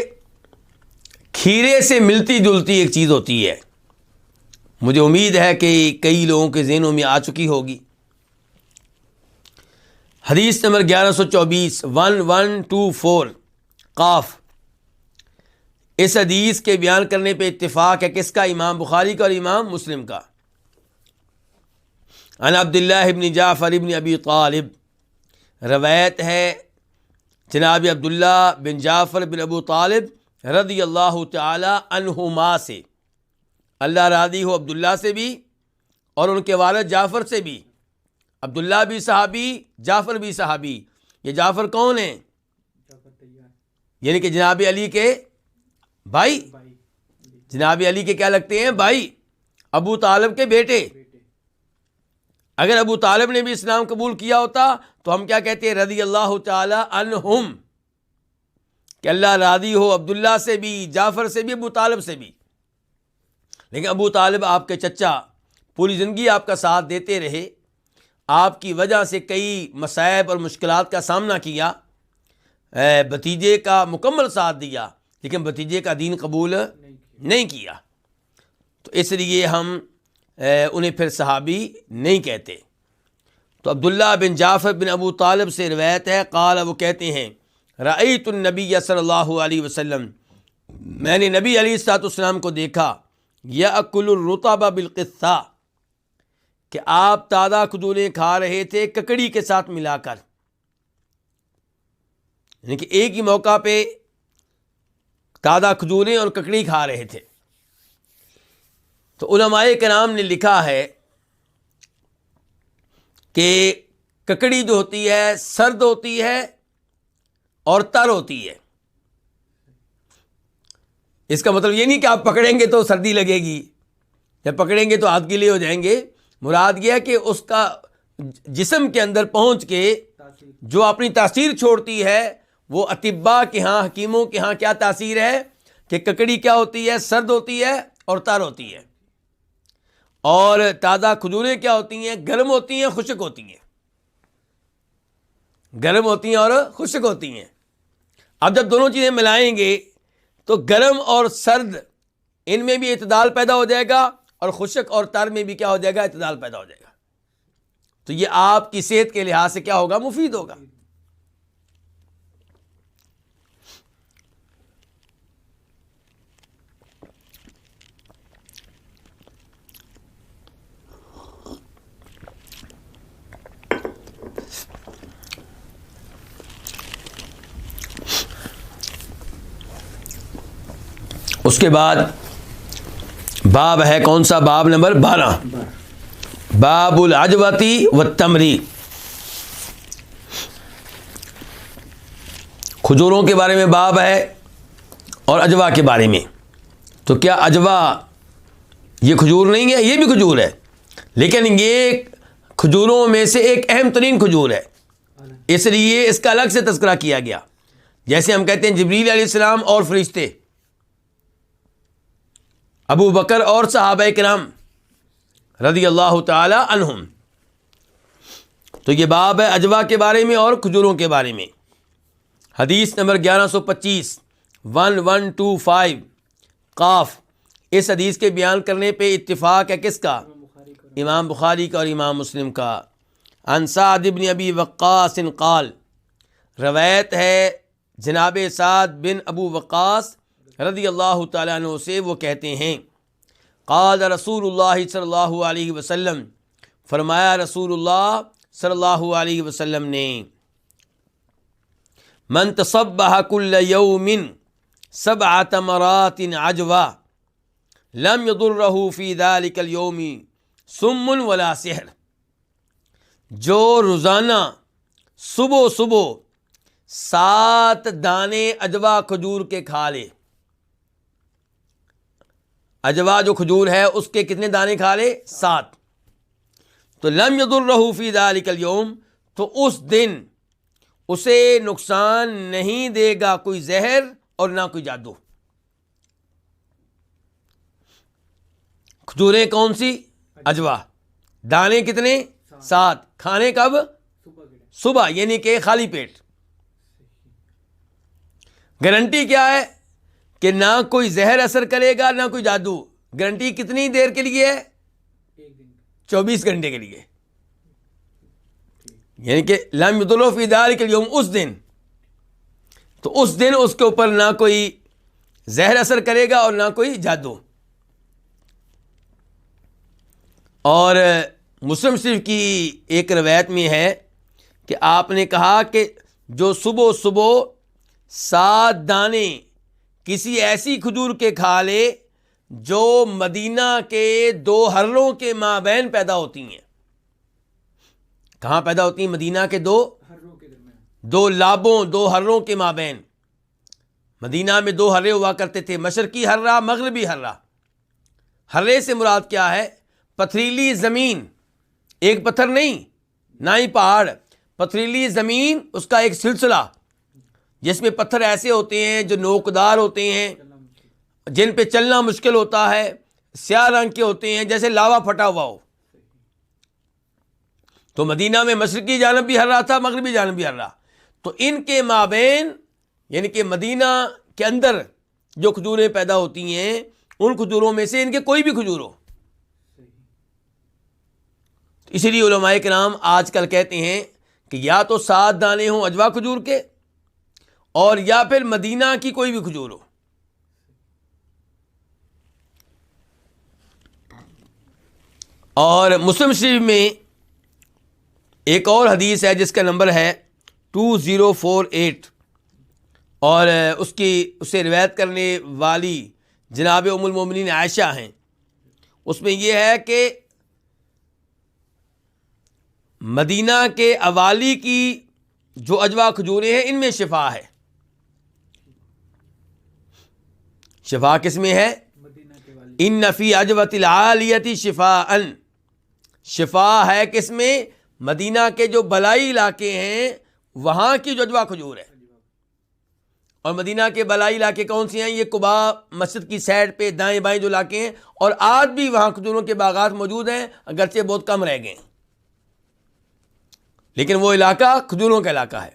کھیرے سے ملتی جلتی ایک چیز ہوتی ہے، مجھے امید ہے کہ کئی لوگوں کے ذہنوں میں آ چکی ہوگی۔ حدیث نمبر 1124 1124 قاف۔ اس حدیث کے بیان کرنے پہ اتفاق ہے کس کا؟ امام بخاری کا اور امام مسلم کا۔ عن عبداللہ ابن جعفر ابن ابی طالب، روایت ہے جناب عبداللہ بن جعفر بن ابو طالب رضی اللہ تعالی عنہما سے، اللہ راضی ہو عبداللہ سے بھی اور ان کے والد جعفر سے بھی۔ عبداللہ بھی صحابی، جعفر بھی صحابی۔ یہ جعفر کون ہیں؟ یعنی کہ جناب علی کے بھائی، جناب علی کے کیا لگتے ہیں؟ بھائی، ابو طالب کے بیٹے۔ اگر ابو طالب نے بھی اسلام قبول کیا ہوتا تو ہم کیا کہتے ہیں؟ رضی اللہ تعالی عنہم، کہ اللہ راضی ہو عبداللہ سے بھی، جعفر سے بھی، ابو طالب سے بھی۔ لیکن ابو طالب آپ کے چچا پوری زندگی آپ کا ساتھ دیتے رہے، آپ کی وجہ سے کئی مصائب اور مشکلات کا سامنا کیا، بھتیجے کا مکمل ساتھ دیا، لیکن بھتیجے کا دین قبول نہیں کیا، تو اس لیے ہم انہیں پھر صحابی نہیں کہتے۔ تو عبداللہ بن جعفر بن ابو طالب سے روایت ہے، قال، وہ کہتے ہیں، رأیت النبی صلی اللہ علیہ وسلم، میں نے نبی علیہ الصلوۃ والسلام کو دیکھا، یأکل الرطب بالقثاء، کہ آپ تازہ کھجوریں کھا رہے تھے ککڑی کے ساتھ ملا کر، یعنی کہ ایک ہی موقع پہ تازہ کھجوریں اور ککڑی کھا رہے تھے۔ تو علماء کرام نے لکھا ہے کہ ککڑی جو ہوتی ہے سرد ہوتی ہے اور تر ہوتی ہے۔ اس کا مطلب یہ نہیں کہ آپ پکڑیں گے تو سردی لگے گی یا پکڑیں گے تو ہاتھ گیلے ہو جائیں گے، مراد یہ ہے کہ اس کا جسم کے اندر پہنچ کے جو اپنی تاثیر چھوڑتی ہے، وہ اطباء کے ہاں، حکیموں کے ہاں کیا تاثیر ہے کہ ککڑی کیا ہوتی ہے، سرد ہوتی ہے اور تر ہوتی ہے، اور تازہ کھجوریں کیا ہوتی ہیں، گرم ہوتی ہیں، خشک ہوتی ہیں، گرم ہوتی ہیں اور خشک ہوتی ہیں۔ اب جب دونوں چیزیں ملائیں گے تو گرم اور سرد ان میں بھی اعتدال پیدا ہو جائے گا، اور خشک اور تر میں بھی کیا ہو جائے گا، اعتدال پیدا ہو جائے گا۔ تو یہ آپ کی صحت کے لحاظ سے کیا ہوگا، مفید ہوگا۔ اس کے بعد باب ہے، کون سا؟ باب نمبر 12، باب العجوتی والتمری، کھجوروں کے بارے میں باب ہے اور اجوا کے بارے میں۔ تو کیا اجوا یہ کھجور نہیں ہے؟ یہ بھی کھجور ہے، لیکن یہ کھجوروں میں سے ایک اہم ترین کھجور ہے، اس لیے اس کا الگ سے تذکرہ کیا گیا۔ جیسے ہم کہتے ہیں جبریل علیہ السلام اور فرشتے، ابو بکر اور صحابہ کرام رضی اللہ تعالی عنہم۔ تو یہ باب ہے اجوا کے بارے میں اور کھجوروں کے بارے میں۔ حدیث نمبر 1125، 1125 قاف، اس حدیث کے بیان کرنے پہ اتفاق ہے کس کا؟ امام بخاری کا اور امام مسلم کا۔ عن سعد بن ابی وقاص قال، روایت ہے جناب سعد بن ابو وقاص رضی اللہ تعالیٰ عنہ سے، وہ کہتے ہیں، قال رسول اللہ صلی اللہ علیہ وسلم، فرمایا رسول اللہ صلی اللہ علیہ وسلم نے، من تصبح کل یوم 7 تمرات عجوا لم یضرہ فی ذلک اليوم سم ولا سحر، جو روزانہ صبح صبح 7 دانے اجوا کھجور کے کھا لے، اجوا جو کھجور ہے اس کے کتنے دانے کھا لے؟ 7، تو لم یضرہ فی ذلک اليوم، تو اس دن اسے نقصان نہیں دے گا کوئی زہر اور نہ کوئی جادو۔ کھجوریں کون سی؟ اجوا، دانے کتنے؟ 7، کھانے کب؟ صبح، یعنی کہ خالی پیٹ۔ گارنٹی کیا ہے کہ نہ کوئی زہر اثر کرے گا نہ کوئی جادو۔ گارنٹی کتنی دیر کے لیے ہے؟ 24 گھنٹے کے لیے، یعنی کہ لم یضرہ فی ذلک اليوم، اس دن، تو اس دن اس کے اوپر نہ کوئی زہر اثر کرے گا اور نہ کوئی جادو۔ اور مسلم شریف کی ایک روایت میں ہے کہ آپ نے کہا کہ جو صبح صبح 7 دانے کسی ایسی کھجور کے کھا لے جو مدینہ کے 2 حروں کے مابین پیدا ہوتی ہیں۔ کہاں پیدا ہوتی ہیں؟ مدینہ کے 2 لابوں، 2 حروں کے مابین۔ مدینہ میں 2 حرے ہوا کرتے تھے، مشرقی حرہ، مغربی حرہ۔ حرے سے مراد کیا ہے؟ پتھریلی زمین، ایک پتھر نہیں، نہ ہی پہاڑ، پتھریلی زمین، اس کا ایک سلسلہ جس میں پتھر ایسے ہوتے ہیں جو نوکدار ہوتے ہیں، جن پہ چلنا مشکل ہوتا ہے، سیاہ رنگ کے ہوتے ہیں، جیسے لاوا پھٹا ہوا ہو۔ تو مدینہ میں مشرقی جانب بھی حرہ تھا، مغربی جانب بھی حرہ، تو ان کے مابین، یعنی کہ مدینہ کے اندر جو کھجوریں پیدا ہوتی ہیں ان کھجوروں میں سے ان کے کوئی بھی کھجور ہو. اسی لیے علماء کرام آج کل کہتے ہیں کہ یا تو 7 دانے ہوں اجوا کھجور کے، اور یا پھر مدینہ کی کوئی بھی کھجور ہو. اور مسلم شریف میں ایک اور حدیث ہے جس کا نمبر ہے 2048، اور اسے روایت کرنے والی جناب ام المومنین عائشہ ہیں. اس میں یہ ہے کہ مدینہ کے اوالی کی جو اجوا کھجوریں ہیں ان میں شفا ہے. شفا کس میں ہے؟ ان فی اجوۃ العالیۃ شفاء، شفا ہے کس میں؟ مدینہ کے جو بلائی علاقے ہیں وہاں کی جو اجوا کھجور ہے. اور مدینہ کے بلائی علاقے کون سے ہیں؟ یہ قباء مسجد کی سائڈ پہ دائیں بائیں جو علاقے ہیں، اور آج بھی وہاں کھجوروں کے باغات موجود ہیں، اگرچہ بہت کم رہ گئے ہیں، لیکن وہ علاقہ کھجوروں کا علاقہ ہے.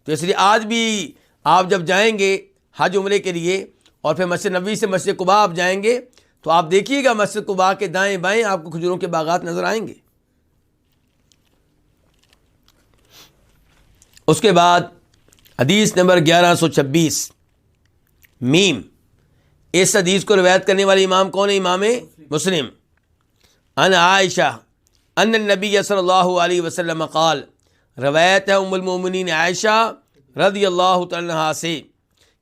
تو اس لیے آج بھی آپ جب جائیں گے حج عمرے کے لیے اور پھر مسجد نبوی سے مسجد قباء آپ جائیں گے تو آپ دیکھیے گا مسجد قباء کے دائیں بائیں آپ کو کھجوروں کے باغات نظر آئیں گے. اس کے بعد حدیث نمبر 1126 میم. اس حدیث کو روایت کرنے والے امام کون ہے؟ امام مسلم. ان عائشہ ان النبی صلی اللہ علیہ وسلم قال، روایت ہے ام المومنین عائشہ رضی اللہ تعالی عنہا سے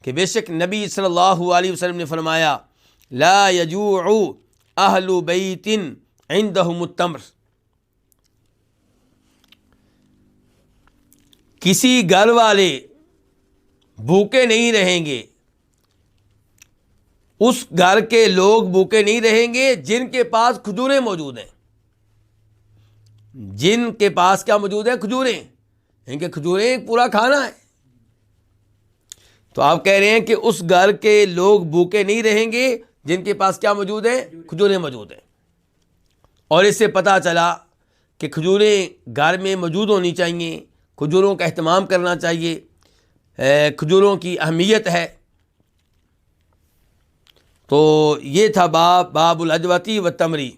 کہ بے شک نبی صلی اللہ علیہ وسلم نے فرمایا لا یجوع اہل بیت عندہم التمر، کسی گھر والے بھوکے نہیں رہیں گے، اس گھر کے لوگ بھوکے نہیں رہیں گے جن کے پاس کھجوریں موجود ہیں. جن کے پاس کیا موجود ہے؟ کھجوریں. ان کے کھجوریں پورا کھانا ہے. تو آپ کہہ رہے ہیں کہ اس گھر کے لوگ بھوکے نہیں رہیں گے جن کے پاس کیا موجود ہے؟ کھجوریں موجود ہیں. اور اس سے پتہ چلا کہ کھجوریں گھر میں موجود ہونی چاہیے، کھجوروں کا اہتمام کرنا چاہیے، کھجوروں کی اہمیت ہے. تو یہ تھا باب الاجوتی و تمری،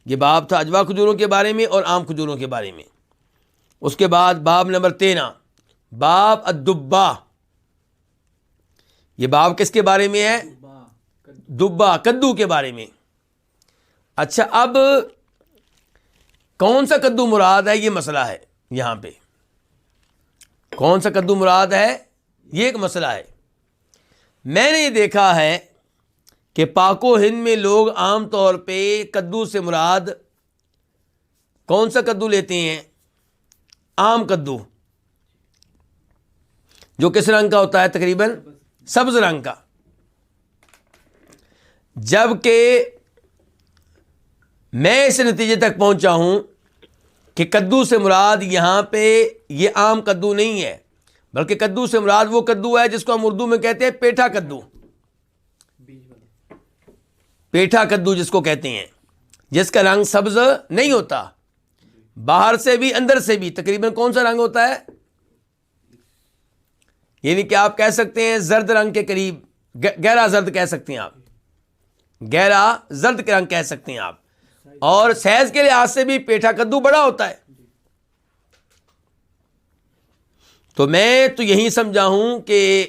یہ باب تھا اجوا کھجوروں کے بارے میں اور عام کھجوروں کے بارے میں. اس کے بعد باب نمبر 13 باب الدبا. یہ باب کس کے بارے میں ہے؟ دبا، کدو کے بارے میں. اچھا، اب کون سا کدو مراد ہے یہ مسئلہ ہے. یہاں پہ کون سا کدو مراد ہے یہ ایک مسئلہ ہے. میں نے یہ دیکھا ہے کہ پاک و ہند میں لوگ عام طور پہ کدو سے مراد کون سا کدو لیتے ہیں؟ عام کدو، جو کس رنگ کا ہوتا ہے؟ تقریباً سبز رنگ کا. جبکہ میں اس نتیجے تک پہنچا ہوں کہ کدو سے مراد یہاں پہ یہ عام کدو نہیں ہے، بلکہ کدو سے مراد وہ کدو ہے جس کو ہم اردو میں کہتے ہیں پیٹھا کدو. پیٹھا کدو جس کو کہتے ہیں، جس کا رنگ سبز نہیں ہوتا، باہر سے بھی اندر سے بھی تقریباً کون سا رنگ ہوتا ہے؟ یعنی کہ آپ کہہ سکتے ہیں زرد رنگ کے قریب، گہرا زرد کہہ سکتے ہیں آپ، گہرا زرد کے رنگ کہہ سکتے ہیں آپ. اور سائز کے لحاظ سے بھی پیٹھا کدو بڑا ہوتا ہے. تو میں تو یہی سمجھا ہوں کہ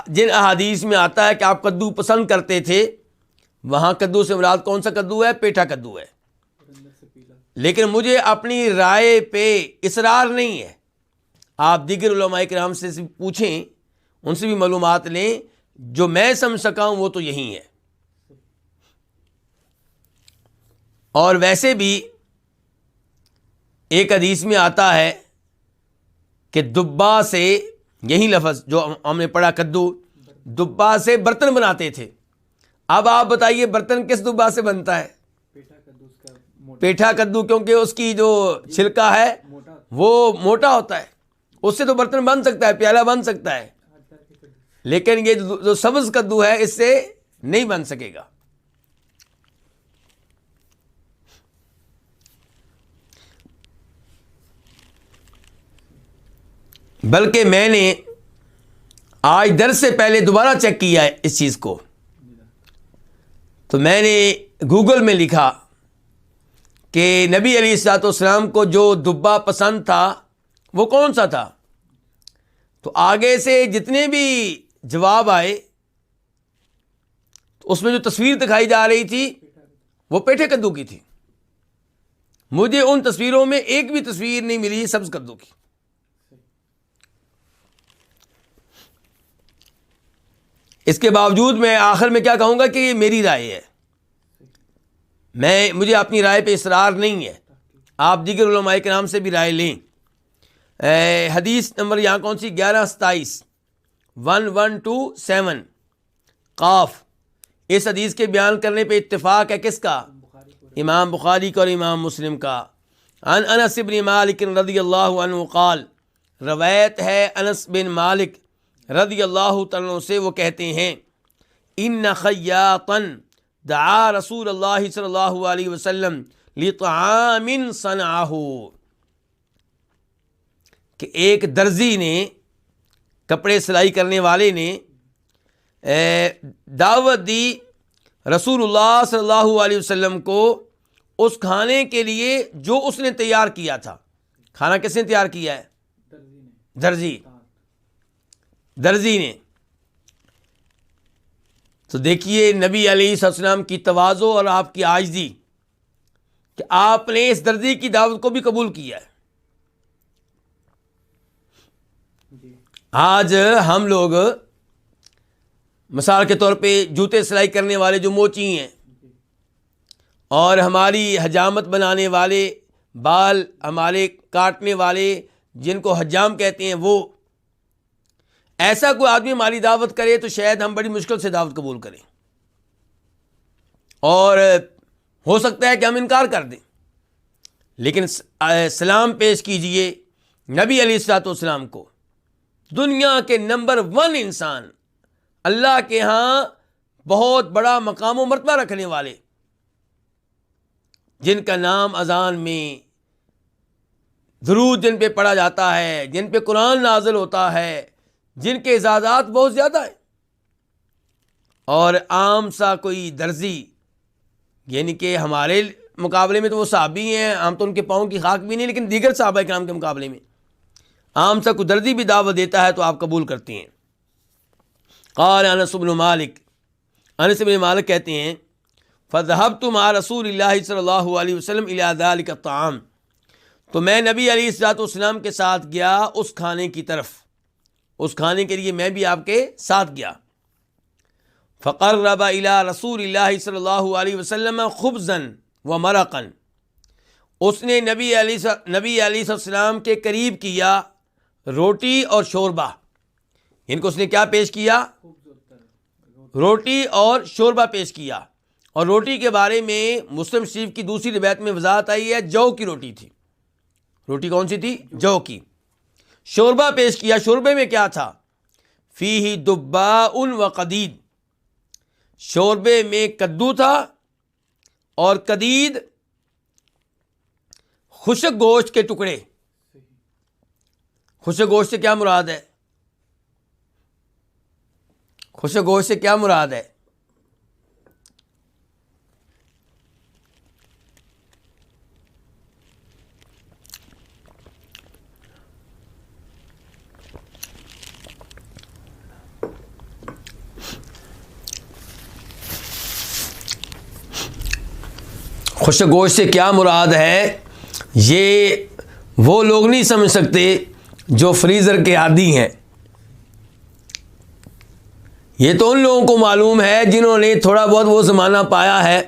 جن احادیث میں آتا ہے کہ آپ کدو پسند کرتے تھے، وہاں کدو سے مراد کون سا کدو ہے؟ پیٹھا کدو ہے. لیکن مجھے اپنی رائے پہ اصرار نہیں ہے. آپ دیگر علماء کرام سے پوچھیں، ان سے بھی معلومات لیں. جو میں سمجھ سکا ہوں وہ تو یہی ہے. اور ویسے بھی ایک حدیث میں آتا ہے کہ دبا سے، یہی لفظ جو ہم نے پڑھا کدو، دبا سے برتن بناتے تھے. اب آپ بتائیے برتن کس دبا سے بنتا ہے؟ پیٹھا کدو، کیونکہ اس کی جو چھلکا ہے وہ موٹا ہوتا ہے، اس سے تو برتن بن سکتا ہے، پیالہ بن سکتا ہے. لیکن یہ جو سبز کدو ہے اس سے نہیں بن سکے گا. بلکہ میں نے آج درس سے پہلے دوبارہ چیک کیا ہے اس چیز کو، تو میں نے گوگل میں لکھا کہ نبی علیہ الصلوۃ والسلام کو جو دبا پسند تھا وہ کون سا تھا، تو آگے سے جتنے بھی جواب آئے تو اس میں جو تصویر دکھائی جا رہی تھی وہ پیٹھے کدو کی تھی. مجھے ان تصویروں میں ایک بھی تصویر نہیں ملی سبز کدو کی. اس کے باوجود میں آخر میں کیا کہوں گا کہ یہ میری رائے ہے، مجھے اپنی رائے پہ اصرار نہیں ہے، آپ دیگر علماء کرام سے بھی رائے لیں. حدیث نمبر یہاں کون سی 1127 1127 قاف. اس حدیث کے بیان کرنے پہ اتفاق ہے کس کا؟ امام بخاری کا اور امام مسلم کا. عن انس بن مالک رضی اللہ عنہ قال، روایت ہے انس بن مالک رضی اللہ تعالیٰ عنہ سے، وہ کہتے ہیں ان خیاطا دعا رسول اللہ صلی اللہ علیہ وسلم لطعام صنعہ، کہ ایک درزی نے، کپڑے سلائی کرنے والے نے دعوت دی رسول اللہ صلی اللہ علیہ وسلم کو اس کھانے کے لیے جو اس نے تیار کیا تھا. کھانا کس نے تیار کیا ہے؟ درزی نے. تو دیکھیے نبی علیہ السلام کی تواضع اور آپ کی عاجزی کہ آپ نے اس درزی کی دعوت کو بھی قبول کیا ہے. آج ہم لوگ مثال کے طور پہ جوتے سلائی کرنے والے جو موچی ہیں اور ہماری حجامت بنانے والے، بال ہمارے کاٹنے والے جن کو حجام کہتے ہیں، وہ ایسا کوئی آدمی ہماری دعوت کرے تو شاید ہم بڑی مشکل سے دعوت قبول کریں اور ہو سکتا ہے کہ ہم انکار کر دیں. لیکن سلام پیش کیجئے نبی علیہ الصلوۃ والسلام کو، دنیا کے نمبر 1 انسان، اللہ کے ہاں بہت بڑا مقام و مرتبہ رکھنے والے، جن کا نام اذان میں، درود جن پہ پڑھا جاتا ہے، جن پہ قرآن نازل ہوتا ہے، جن کے اعزازات بہت زیادہ ہیں، اور عام سا کوئی درزی، یعنی کہ ہمارے مقابلے میں تو وہ صحابی ہیں، ہم تو ان کے پاؤں کی خاک بھی نہیں، لیکن دیگر صحابہ کرام کے مقابلے میں عام سا کوئی درزی بھی دعوت دیتا ہے تو آپ قبول کرتے ہیں. قال انس بن مالک، انس بن مالک کہتے ہیں فذهبت مع رسول اللہ صلی اللہ علیہ وسلم الى ذلك الطعام، تو میں نبی علیہ الصلوۃ والسلام کے ساتھ گیا اس کھانے کی طرف، اس کھانے کے لیے میں بھی آپ کے ساتھ گیا. فقرب الى رسول اللہ صلی اللہ علیہ وسلم خبزا ومرقا، اس نے نبی علیہ السلام کے قریب کیا روٹی اور شوربہ. ان کو اس نے کیا پیش کیا؟ روٹی اور شوربہ پیش کیا. اور روٹی کے بارے میں مسلم شریف کی دوسری روایت میں وضاحت آئی ہے، جو کی روٹی تھی. روٹی کون سی تھی؟ جو کی. شوربہ پیش کیا، شوربے میں کیا تھا؟ فیہ دباء و قدید، شوربے میں کدو تھا اور قدید خشک گوشت کے ٹکڑے. خشک گوشت سے کیا مراد ہے؟ خشک گوشت سے کیا مراد ہے؟ خشک گوشت سے کیا مراد ہے، یہ وہ لوگ نہیں سمجھ سکتے جو فریزر کے عادی ہیں. یہ تو ان لوگوں کو معلوم ہے جنہوں نے تھوڑا بہت وہ زمانہ پایا ہے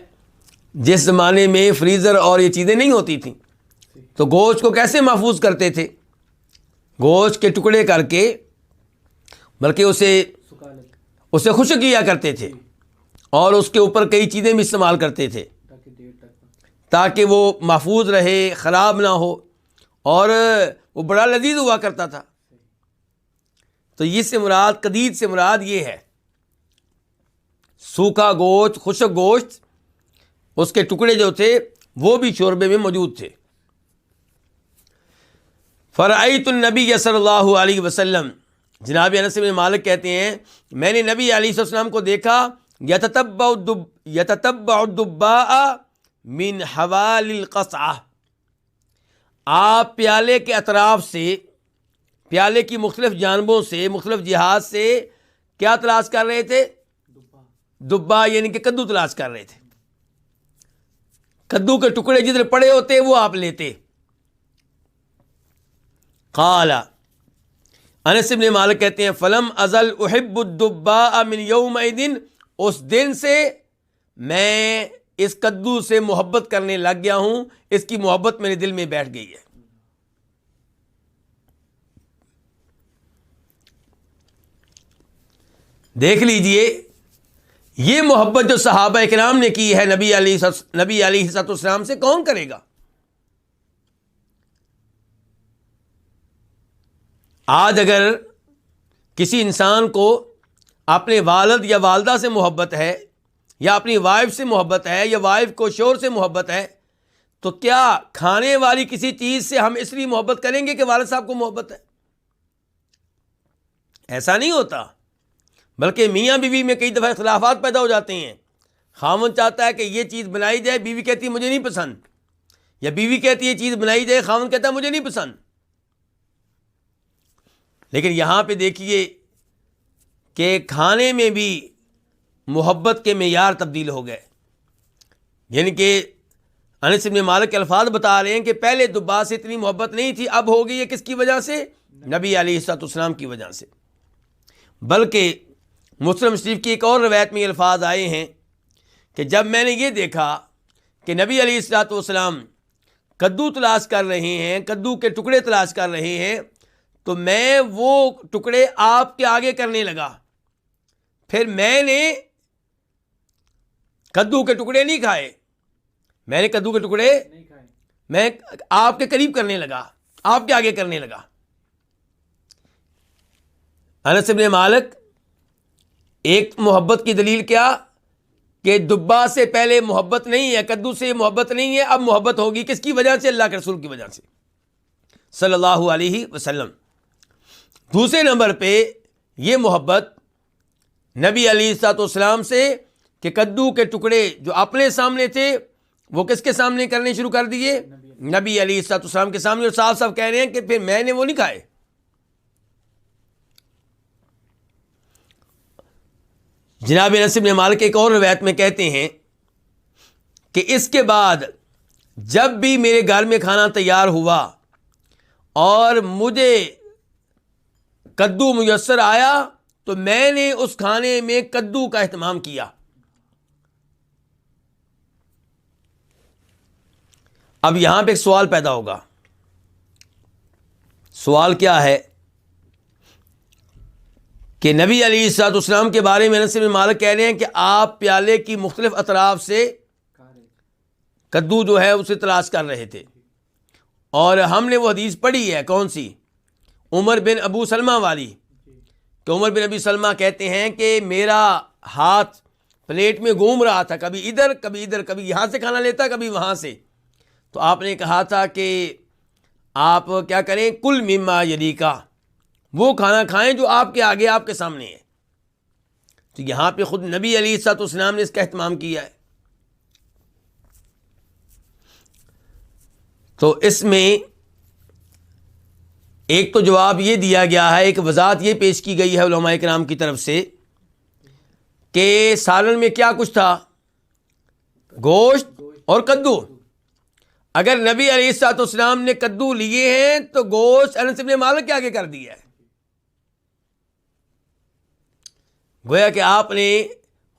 جس زمانے میں فریزر اور یہ چیزیں نہیں ہوتی تھیں. تو گوشت کو کیسے محفوظ کرتے تھے؟ گوشت کے ٹکڑے کر کے، بلکہ اسے خشک کیا کرتے تھے اور اس کے اوپر کئی چیزیں بھی استعمال کرتے تھے تاکہ وہ محفوظ رہے، خراب نہ ہو، اور وہ بڑا لذیذ ہوا کرتا تھا. تو یہ سے مراد، قدید سے مراد یہ ہے سوکھا گوشت، خشک گوشت، اس کے ٹکڑے جو تھے وہ بھی شوربے میں موجود تھے. فرأیت النبی صلی اللہ علیہ وسلم، جناب انس بن مالک کہتے ہیں میں نے نبی علیہ السلام کو دیکھا یتتبع الدباء من حوال القصعہ، آپ پیالے کے اطراف سے، پیالے کی مختلف جانبوں سے، مختلف جہات سے کیا تلاش کر رہے تھے؟ دبا، یعنی کہ کدو تلاش کر رہے تھے. کدو کے ٹکڑے جدھر پڑے ہوتے وہ آپ لیتے. قال، انس بن مالک کہتے ہیں فلم ازل احب الدباء من یومئذ، اس دن سے میں اس کدو سے محبت کرنے لگ گیا ہوں، اس کی محبت میرے دل میں بیٹھ گئی ہے. دیکھ لیجئے یہ محبت جو صحابہ کرام نے کی ہے نبی علیہ السلام سے، کون کرے گا؟ آج اگر کسی انسان کو اپنے والد یا والدہ سے محبت ہے، یا اپنی وائف سے محبت ہے، یا وائف کو شوہر سے محبت ہے، تو کیا کھانے والی کسی چیز سے ہم اس لیے محبت کریں گے کہ والد صاحب کو محبت ہے؟ ایسا نہیں ہوتا. بلکہ میاں بیوی میں کئی دفعہ اختلافات پیدا ہو جاتے ہیں. خاوند چاہتا ہے کہ یہ چیز بنائی جائے، بیوی کہتی ہے مجھے نہیں پسند، یا بیوی کہتی ہے یہ چیز بنائی جائے، خاوند کہتا ہے مجھے نہیں پسند. لیکن یہاں پہ دیکھیے کہ کھانے میں بھی محبت کے معیار تبدیل ہو گئے. یعنی کہ انس بن مالک کے الفاظ بتا رہے ہیں کہ پہلے دبا سے اتنی محبت نہیں تھی، اب ہو گئی ہے. کس کی وجہ سے؟ نبی علیہ السلام کی وجہ سے. بلکہ مسلم شریف کی ایک اور روایت میں یہ الفاظ آئے ہیں کہ جب میں نے یہ دیکھا کہ نبی علیہ السلام کدو تلاش کر رہے ہیں، کدو کے ٹکڑے تلاش کر رہے ہیں، تو میں وہ ٹکڑے آپ کے آگے کرنے لگا. پھر میں نے کدو کے ٹکڑے نہیں کھائے، میں نے کدو کے ٹکڑے میں آپ کے قریب کرنے لگا، آپ کے آگے کرنے لگا. انس بن مالک، ایک محبت کی دلیل کیا کہ دبا سے پہلے محبت نہیں ہے، کدو سے محبت نہیں ہے، اب محبت ہوگی. کس کی وجہ سے؟ اللہ کے رسول کی وجہ سے صلی اللہ علیہ وسلم. دوسرے نمبر پہ یہ محبت نبی علیہ السلام سے کہ کدو کے ٹکڑے جو اپنے سامنے تھے وہ کس کے سامنے کرنے شروع کر دیے؟ نبی علیہ السلام کے سامنے. اور صاف صاف کہہ رہے ہیں کہ پھر میں نے وہ نہیں کھائے. جناب انس بن مالک ایک اور روایت میں کہتے ہیں کہ اس کے بعد جب بھی میرے گھر میں کھانا تیار ہوا اور مجھے کدو میسر آیا تو میں نے اس کھانے میں کدو کا اہتمام کیا. اب یہاں پہ ایک سوال پیدا ہوگا. سوال کیا ہے کہ نبی علیہ السلام کے بارے میں انس بن مالک کہہ رہے ہیں کہ آپ پیالے کی مختلف اطراف سے کدو جو ہے اسے تلاش کر رہے تھے. اور ہم نے وہ حدیث پڑھی ہے، کون سی؟ عمر بن ابو سلمہ والی، کہ عمر بن ابی سلمہ کہتے ہیں کہ میرا ہاتھ پلیٹ میں گھوم رہا تھا، کبھی ادھر کبھی ادھر، کبھی یہاں سے کھانا لیتا کبھی وہاں سے. تو آپ نے کہا تھا کہ آپ کیا کریں، کل مما یلیکا، وہ کھانا کھائیں جو آپ کے آگے آپ کے سامنے ہے. تو یہاں پہ خود نبی علیہ السلام نے اس کا اہتمام کیا ہے. تو اس میں ایک تو جواب یہ دیا گیا ہے، ایک وضاحت یہ پیش کی گئی ہے علماء کرام کی طرف سے کہ سالن میں کیا کچھ تھا؟ گوشت اور کدو. اگر نبی علیہ السلام نے کدو لیے ہیں تو گوشت انس بن مالک کے آگے کر دیا ہے. گویا کہ آپ نے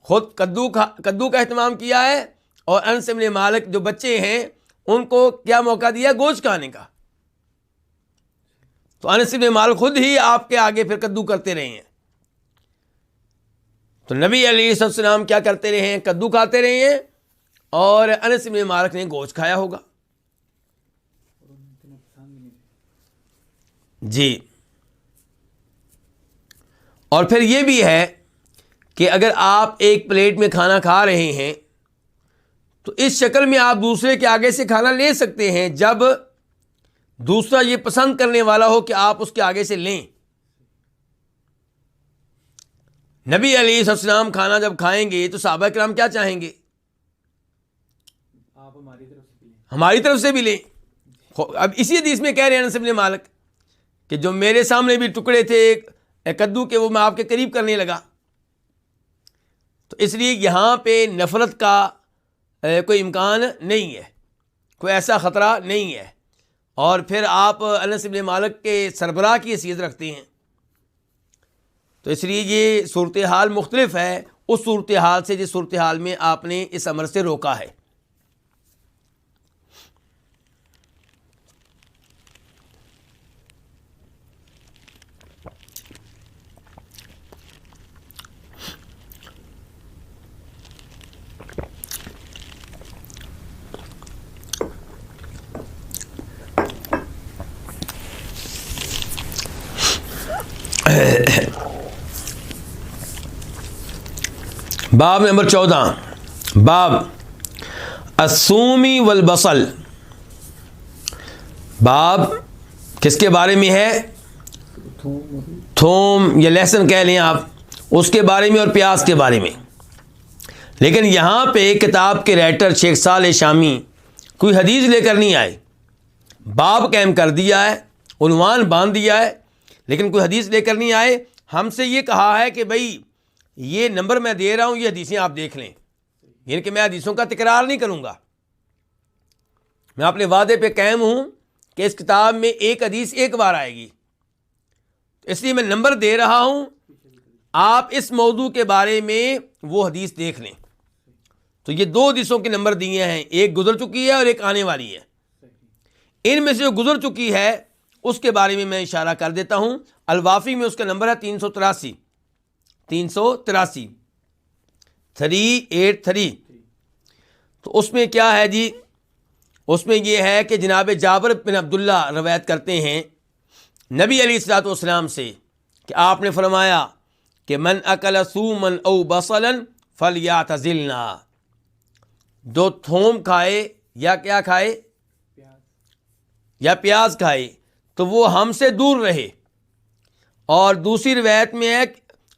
خود کدو کا اہتمام کیا ہے، اور انس بن مالک جو بچے ہیں ان کو کیا موقع دیا؟ گوشت کھانے کا. تو انس بن مالک خود ہی آپ کے آگے پھر کدو کرتے رہے ہیں. تو نبی علیہ السلام کیا کرتے رہے ہیں؟ کدو کھاتے رہے ہیں، اور انس بن مالک نے گوشت کھایا ہوگا. جی. اور پھر یہ بھی ہے کہ اگر آپ ایک پلیٹ میں کھانا کھا رہے ہیں تو اس شکل میں آپ دوسرے کے آگے سے کھانا لے سکتے ہیں جب دوسرا یہ پسند کرنے والا ہو کہ آپ اس کے آگے سے لیں. نبی علیہ السلام کھانا جب کھائیں گے تو صحابہ کرام کیا چاہیں گے؟ آپ ہماری طرف سے بھی لیں. ہماری طرف سے بھی لیں. اب اسی حدیث میں کہہ رہے ہیں انس بن مالک کہ جو میرے سامنے بھی ٹکڑے تھے کدو کے وہ میں آپ کے قریب کرنے لگا. تو اس لیے یہاں پہ نفرت کا کوئی امکان نہیں ہے، کوئی ایسا خطرہ نہیں ہے. اور پھر آپ انس بن مالک کے سربراہ کی حیثیت رکھتے ہیں، تو اس لیے یہ صورتحال مختلف ہے اس صورتحال سے جس صورتحال میں آپ نے اس امر سے روکا ہے. باب نمبر 14، باب الثومی والبصل. باب کس کے بارے میں ہے؟ تھوم یا لہسن کہہ لیں آپ، اس کے بارے میں اور پیاز کے بارے میں. لیکن یہاں پہ کتاب کے رائٹر شیخ صالح شامی کوئی حدیث لے کر نہیں آئے، باب قائم کر دیا ہے، عنوان باندھ دیا ہے، لیکن کوئی حدیث لے کر نہیں آئے. ہم سے یہ کہا ہے کہ بھائی یہ نمبر میں دے رہا ہوں، یہ حدیثیں آپ دیکھ لیں، یعنی کہ میں حدیثوں کا تکرار نہیں کروں گا. میں اپنے وعدے پہ قائم ہوں کہ اس کتاب میں ایک حدیث ایک بار آئے گی، اس لیے میں نمبر دے رہا ہوں، آپ اس موضوع کے بارے میں وہ حدیث دیکھ لیں. تو یہ دو حدیثوں کے نمبر دیے ہیں، ایک گزر چکی ہے اور ایک آنے والی ہے. ان میں سے جو گزر چکی ہے اس کے بارے میں میں اشارہ کر دیتا ہوں. الوافی میں اس کا نمبر ہے 383 383. تو اس میں کیا ہے جی؟ اس میں یہ ہے کہ جناب جابر بن عبداللہ روایت کرتے ہیں نبی علیہ الصلوۃ والسلام سے کہ آپ نے فرمایا کہ من اکل ثوما او بصلا فلیعتزلنا، جو تھوم کھائے یا کیا کھائے یا پیاز کھائے تو وہ ہم سے دور رہے. اور دوسری روایت میں ہے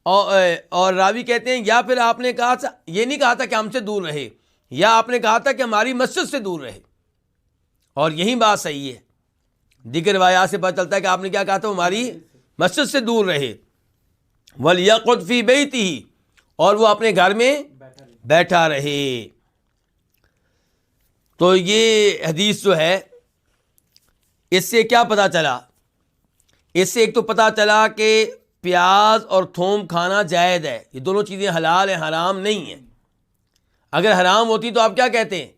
اور راوی کہتے ہیں یا پھر آپ نے کہا تھا، یہ نہیں کہا تھا کہ ہم سے دور رہے، یا آپ نے کہا تھا کہ ہماری مسجد سے دور رہے. اور یہی بات صحیح ہے، دیگر روایات سے پتہ چلتا ہے کہ آپ نے کیا کہا تھا، ہماری مسجد سے دور رہے. وَلْيَقْعُدْ فِي بَيْتِهِ، اور وہ اپنے گھر میں بیٹھا رہے. تو یہ حدیث جو ہے اس سے کیا پتہ چلا؟ اس سے ایک تو پتہ چلا کہ پیاز اور تھوم کھانا جائز ہے، یہ دونوں چیزیں حلال ہیں، حرام نہیں ہیں. اگر حرام ہوتی تو آپ کیا کہتے ہیں؟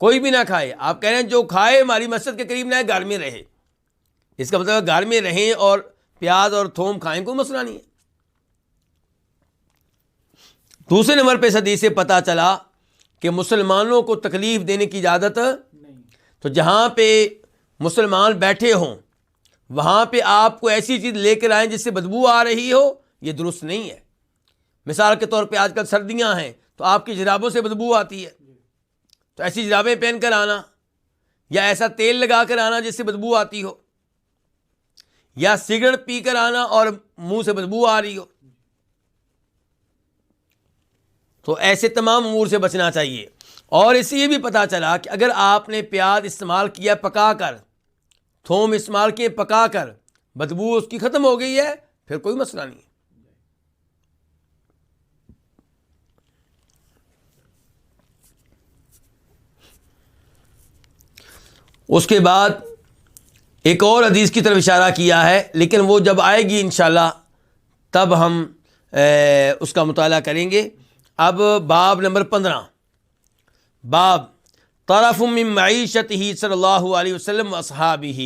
کوئی بھی نہ کھائے. آپ کہہ رہے ہیں جو کھائے ہماری مسجد کے قریب نہ ہے، گھر میں رہے. اس کا مطلب گھر میں رہیں اور پیاز اور تھوم کھائیں، کوئی مسئلہ نہیں ہے. دوسرے نمبر پہ اس حدیث سے پتہ چلا کہ مسلمانوں کو تکلیف دینے کی اجازت نہیں. تو جہاں پہ مسلمان بیٹھے ہوں وہاں پہ آپ کو ایسی چیز لے کر آئیں جس سے بدبو آ رہی ہو، یہ درست نہیں ہے. مثال کے طور پہ آج کل سردیاں ہیں تو آپ کی جرابوں سے بدبو آتی ہے، تو ایسی جرابیں پہن کر آنا، یا ایسا تیل لگا کر آنا جس سے بدبو آتی ہو، یا سگریٹ پی کر آنا اور منہ سے بدبو آ رہی ہو، تو ایسے تمام امور سے بچنا چاہیے. اور اس سے یہ بھی پتہ چلا کہ اگر آپ نے پیاز استعمال کیا پکا کر، تھوم استعمال کیے پکا کر، بدبو اس کی ختم ہو گئی ہے، پھر کوئی مسئلہ نہیں ہے. اس کے بعد ایک اور حدیث کی طرف اشارہ کیا ہے، لیکن وہ جب آئے گی انشاءاللہ تب ہم اس کا مطالعہ کریں گے. اب باب نمبر 15، باب طرف من معیشتہ صلی اللہ علیہ وسلم و اصحابہ.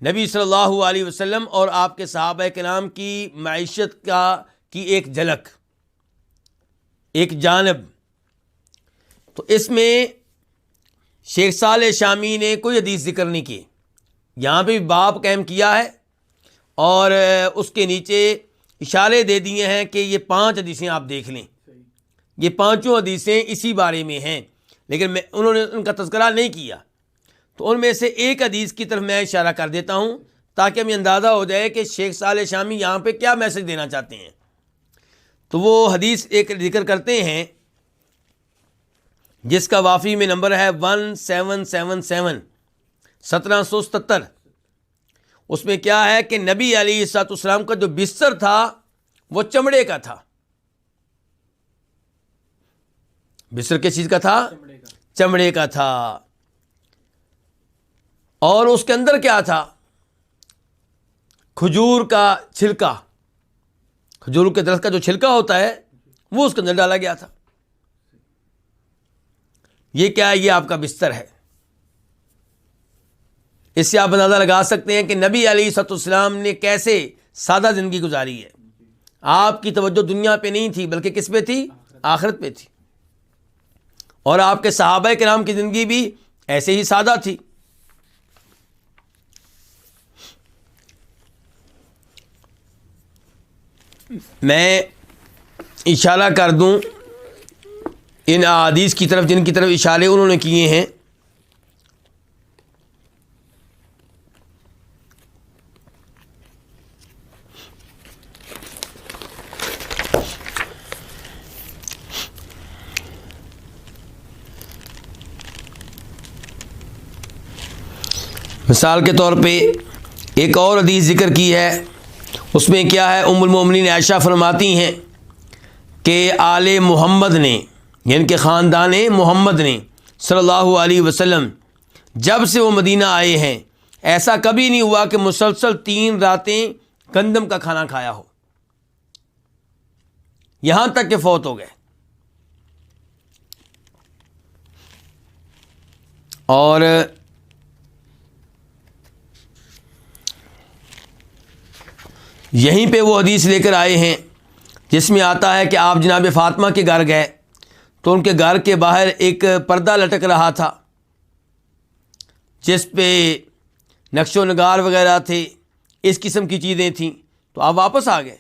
نبی صلی اللہ علیہ وسلم اور آپ کے صحابہ کرام کی معیشت کی ایک جھلک، ایک جانب. تو اس میں شیخ صالح شامی نے کوئی حدیث ذکر نہیں کی، یہاں پہ باب قائم کیا ہے اور اس کے نیچے اشارے دے دیے ہیں کہ یہ 5 حدیثیں آپ دیکھ لیں. یہ 5 حدیثیں اسی بارے میں ہیں، لیکن انہوں نے ان کا تذکرہ نہیں کیا. تو ان میں سے ایک حدیث کی طرف میں اشارہ کر دیتا ہوں تاکہ ہمیں اندازہ ہو جائے کہ شیخ صالح شامی یہاں پہ کیا میسج دینا چاہتے ہیں. تو وہ حدیث ایک ذکر کرتے ہیں جس کا وافی میں نمبر ہے 1777 1777. اس میں کیا ہے کہ نبی علیہ الصلوۃ والسلام کا جو بستر تھا وہ چمڑے کا تھا. بستر کس چیز کا تھا؟ چمڑے کا تھا. اور اس کے اندر کیا تھا؟ کھجور کا چھلکا، کھجور کے درخت کا جو چھلکا ہوتا ہے وہ اس کے اندر ڈالا گیا تھا. یہ کیا ہے؟ یہ آپ کا بستر ہے. اس سے آپ اندازہ لگا سکتے ہیں کہ نبی علیہ الصلوۃ والسلام نے کیسے سادہ زندگی گزاری ہے. آپ کی توجہ دنیا پہ نہیں تھی بلکہ کس پہ تھی؟ آخرت پہ تھی. اور آپ کے صحابہ کرام کی زندگی بھی ایسے ہی سادہ تھی. میں اشارہ کر دوں ان احادیث کی طرف جن کی طرف اشارے انہوں نے کیے ہیں. مثال کے طور پہ ایک اور حدیث ذکر کی ہے. اس میں کیا ہے؟ ام المومنین عائشہ فرماتی ہیں کہ آل محمد نے یعنی کہ خاندان محمد نے صلی اللہ علیہ وسلم جب سے وہ مدینہ آئے ہیں ایسا کبھی نہیں ہوا کہ مسلسل 3 راتیں گندم کا کھانا کھایا ہو، یہاں تک کہ فوت ہو گئے. اور یہیں پہ وہ حدیث لے کر آئے ہیں جس میں آتا ہے کہ آپ جناب فاطمہ کے گھر گئے تو ان کے گھر کے باہر ایک پردہ لٹک رہا تھا جس پہ نقش و نگار وغیرہ تھے، اس قسم کی چیزیں تھیں. تو آپ واپس آ گئے.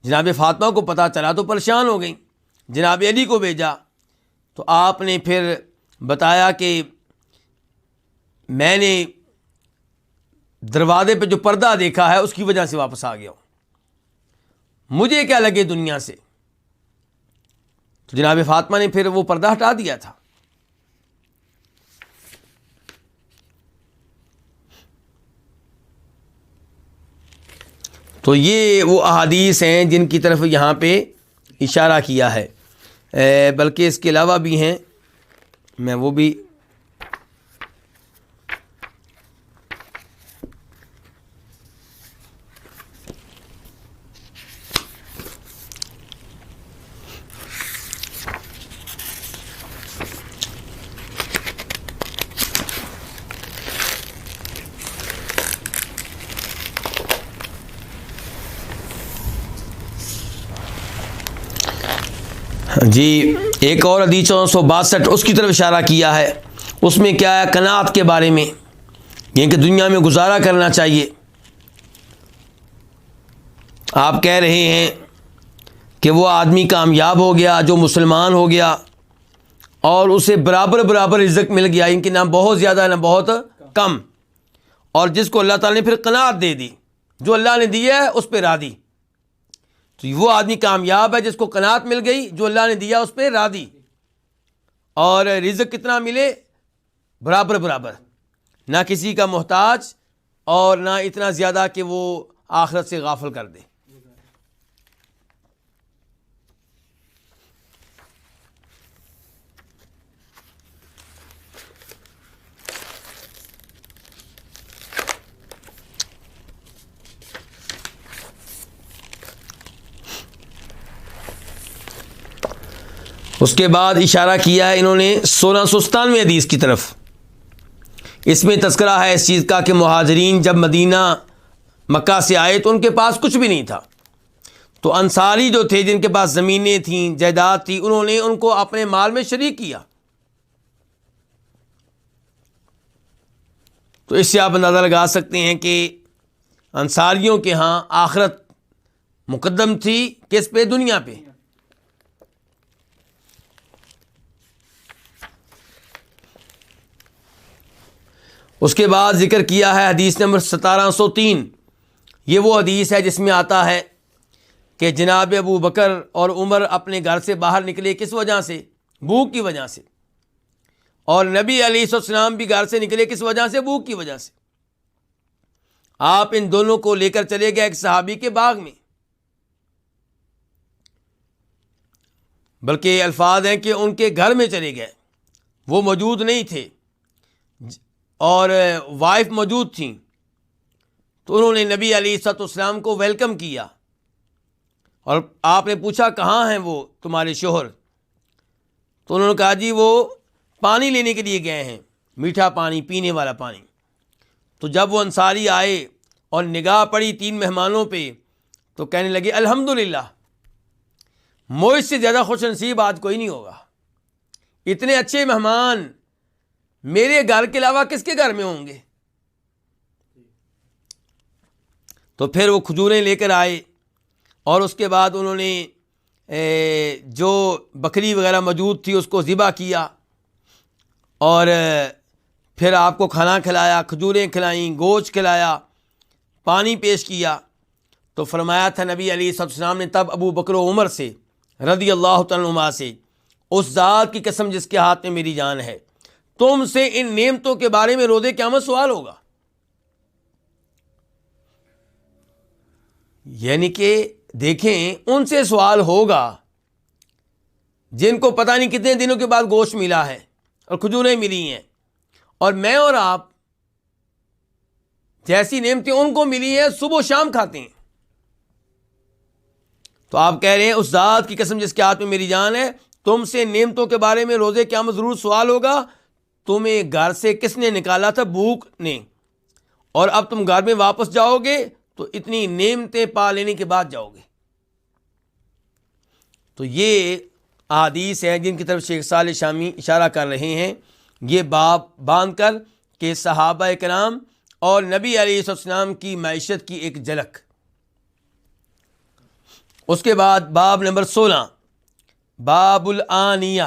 جناب فاطمہ کو پتہ چلا تو پریشان ہو گئیں. جناب علی کو بھیجا تو آپ نے پھر بتایا کہ میں نے دروازے پہ جو پردہ دیکھا ہے اس کی وجہ سے واپس آ گیا ہوں، مجھے کیا لگے دنیا سے. تو جناب فاطمہ نے پھر وہ پردہ ہٹا دیا تھا. تو یہ وہ احادیث ہیں جن کی طرف یہاں پہ اشارہ کیا ہے. بلکہ اس کے علاوہ بھی ہیں، میں وہ بھی جی ایک اور حدیث 1462 اس کی طرف اشارہ کیا ہے. اس میں کیا ہے؟ قناعت کے بارے میں، یعنی کہ دنیا میں گزارا کرنا چاہیے. آپ کہہ رہے ہیں کہ وہ آدمی کامیاب ہو گیا جو مسلمان ہو گیا اور اسے برابر برابر رزق مل گیا، ان کی نہ بہت زیادہ نہ بہت کم، اور جس کو اللہ تعالیٰ نے پھر قناعت دے دی، جو اللہ نے دیا ہے اس پہ راضی. تو وہ آدمی کامیاب ہے جس کو قناعت مل گئی، جو اللہ نے دیا اس پہ راضی، اور رزق کتنا ملے؟ برابر برابر، نہ کسی کا محتاج اور نہ اتنا زیادہ کہ وہ آخرت سے غافل کر دے. اس کے بعد اشارہ کیا ہے انہوں نے 1697 حدیث کی طرف. اس میں تذکرہ ہے اس چیز کا کہ مہاجرین جب مدینہ مکہ سے آئے تو ان کے پاس کچھ بھی نہیں تھا، تو انصاری جو تھے جن کے پاس زمینیں تھیں، جائیداد تھی، انہوں نے ان کو اپنے مال میں شریک کیا. تو اس سے آپ اندازہ لگا سکتے ہیں کہ انصاریوں کے ہاں آخرت مقدم تھی کس پہ؟ دنیا پہ. اس کے بعد ذکر کیا ہے حدیث نمبر 1703. یہ وہ حدیث ہے جس میں آتا ہے کہ جناب ابو بکر اور عمر اپنے گھر سے باہر نکلے کس وجہ سے؟ بھوک کی وجہ سے، اور نبی علیہ السلام بھی گھر سے نکلے کس وجہ سے؟ بھوک کی وجہ سے۔ آپ ان دونوں کو لے کر چلے گئے ایک صحابی کے باغ میں، بلکہ الفاظ ہیں کہ ان کے گھر میں چلے گئے، وہ موجود نہیں تھے اور وائف موجود تھیں، تو انہوں نے نبی علیہ السلام کو ویلکم کیا، اور آپ نے پوچھا کہاں ہیں وہ تمہارے شوہر؟ تو انہوں نے کہا جی وہ پانی لینے کے لیے گئے ہیں، میٹھا پانی، پینے والا پانی۔ تو جب وہ انصاری آئے اور نگاہ پڑی 3 مہمانوں پہ تو کہنے لگے الحمدللہ، مجھ سے زیادہ خوش نصیب آج کوئی نہیں ہوگا، اتنے اچھے مہمان میرے گھر کے علاوہ کس کے گھر میں ہوں گے؟ تو پھر وہ کھجوریں لے کر آئے، اور اس کے بعد انہوں نے جو بکری وغیرہ موجود تھی اس کو ذبح کیا، اور پھر آپ کو کھانا کھلایا، کھجوریں کھلائیں، گوشت کھلایا، پانی پیش کیا۔ تو فرمایا تھا نبی علیہ السلام نے تب ابو بکر و عمر سے رضی اللہ تعالیٰ عنہما سے، اس ذات کی قسم جس کے ہاتھ میں میری جان ہے، تم سے ان نعمتوں کے بارے میں روز قیامت سوال ہوگا۔ یعنی کہ دیکھیں، ان سے سوال ہوگا جن کو پتہ نہیں کتنے دنوں کے بعد گوشت ملا ہے اور کھجوریں ملی ہیں، اور میں اور آپ جیسی نعمتیں ان کو ملی ہیں صبح و شام کھاتے ہیں۔ تو آپ کہہ رہے ہیں اس ذات کی قسم جس کے ہاتھ میں میری جان ہے، تم سے نعمتوں کے بارے میں روز قیامت ضرور سوال ہوگا۔ تمہیں گھر سے کس نے نکالا تھا؟ بھوک نے، اور اب تم گھر میں واپس جاؤ گے تو اتنی نعمتیں پا لینے کے بعد جاؤ گے۔ تو یہ احادیث ہیں جن کی طرف شیخ صالح شامی اشارہ کر رہے ہیں، یہ باب باندھ کر کہ صحابہ کرام اور نبی علیہ السلام کی معیشت کی ایک جھلک۔ اس کے بعد باب نمبر 16، باب الآنیہ۔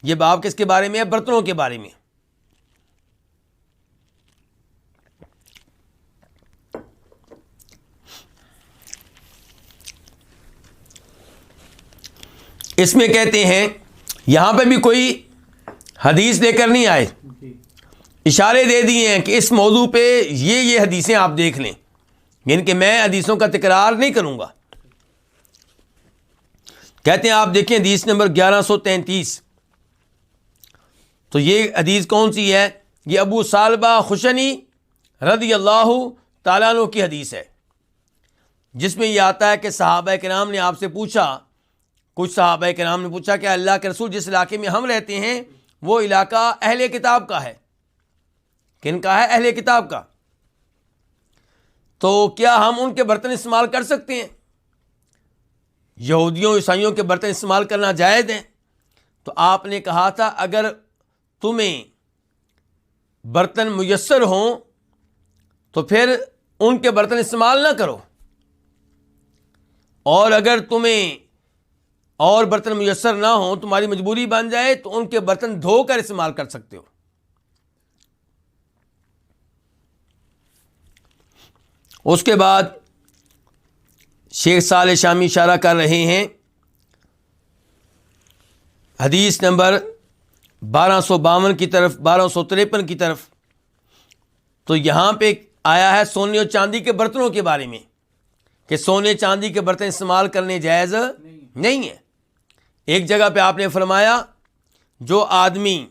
یہ باب کس کے بارے میں ہے؟ برتنوں کے بارے میں۔ اس میں کہتے ہیں، یہاں پہ بھی کوئی حدیث لے کر نہیں آئے، اشارے دے دیے ہیں کہ اس موضوع پہ یہ حدیثیں آپ دیکھ لیں، یعنی کہ میں حدیثوں کا تکرار نہیں کروں گا۔ کہتے ہیں آپ دیکھیں حدیث نمبر 1133، تو یہ حدیث کون سی ہے؟ یہ ابو ثعلبہ خشنی رضی اللہ تعالیٰ عنہ کی حدیث ہے، جس میں یہ آتا ہے کہ صحابہ کرام نے آپ سے پوچھا، کچھ صحابہ کرام نے پوچھا کہ اللہ کے رسول جس علاقے میں ہم رہتے ہیں وہ علاقہ اہل کتاب کا ہے۔ کن کا ہے؟ اہل کتاب کا۔ تو کیا ہم ان کے برتن استعمال کر سکتے ہیں؟ یہودیوں عیسائیوں کے برتن استعمال کرنا جائز ہیں؟ تو آپ نے کہا تھا اگر تمہیں برتن میسر ہوں تو پھر ان کے برتن استعمال نہ کرو، اور اگر تمہیں اور برتن میسر نہ ہوں، تمہاری مجبوری بن جائے تو ان کے برتن دھو کر استعمال کر سکتے ہو۔ اس کے بعد شیخ صالح شامی اشارہ کر رہے ہیں حدیث نمبر 1252 کی طرف، 1253 کی طرف۔ تو یہاں پہ آیا ہے سونے اور چاندی کے برتنوں کے بارے میں کہ سونے چاندی کے برتن استعمال کرنے جائز نہیں ہے۔ ایک جگہ پہ آپ نے فرمایا جو آدمی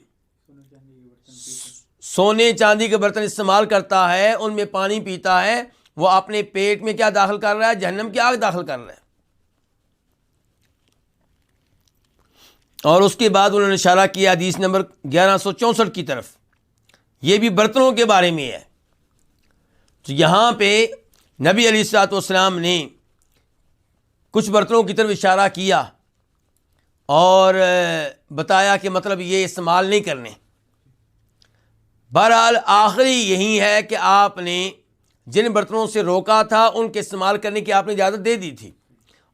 سونے چاندی کے برتن استعمال کرتا ہے، ان میں پانی پیتا ہے، وہ اپنے پیٹ میں کیا داخل کر رہا ہے؟ جہنم کی آگ داخل کر رہا ہے۔ اور اس کے بعد انہوں نے اشارہ کیا حدیث نمبر 1164 کی طرف، یہ بھی برتنوں کے بارے میں ہے۔ تو یہاں پہ نبی علیہ الصلوۃ والسلام نے کچھ برتنوں کی طرف اشارہ کیا اور بتایا کہ مطلب یہ استعمال نہیں کرنے۔ بہرحال آخری یہی ہے کہ آپ نے جن برتنوں سے روکا تھا ان کے استعمال کرنے کی آپ نے اجازت دے دی تھی،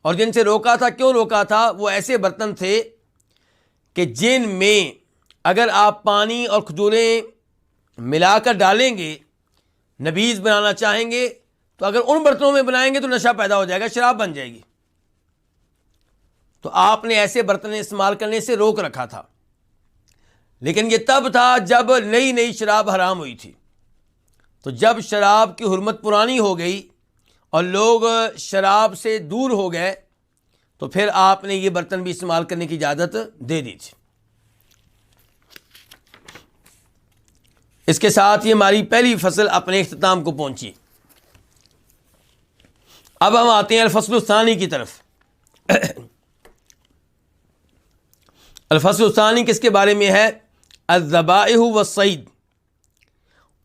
اور جن سے روکا تھا، کیوں روکا تھا؟ وہ ایسے برتن تھے کہ جن میں اگر آپ پانی اور کھجوریں ملا کر ڈالیں گے، نبیذ بنانا چاہیں گے، تو اگر ان برتنوں میں بنائیں گے تو نشہ پیدا ہو جائے گا، شراب بن جائے گی۔ تو آپ نے ایسے برتن استعمال کرنے سے روک رکھا تھا، لیکن یہ تب تھا جب نئی نئی شراب حرام ہوئی تھی۔ تو جب شراب کی حرمت پرانی ہو گئی اور لوگ شراب سے دور ہو گئے تو پھر آپ نے یہ برتن بھی استعمال کرنے کی اجازت دے دی تھی۔ اس کے ساتھ یہ ہماری پہلی فصل اپنے اختتام کو پہنچی۔ اب ہم آتے ہیں الفصل الثانی کی طرف۔ الفصل الثانی کس کے بارے میں ہے؟ الذبائح والصید،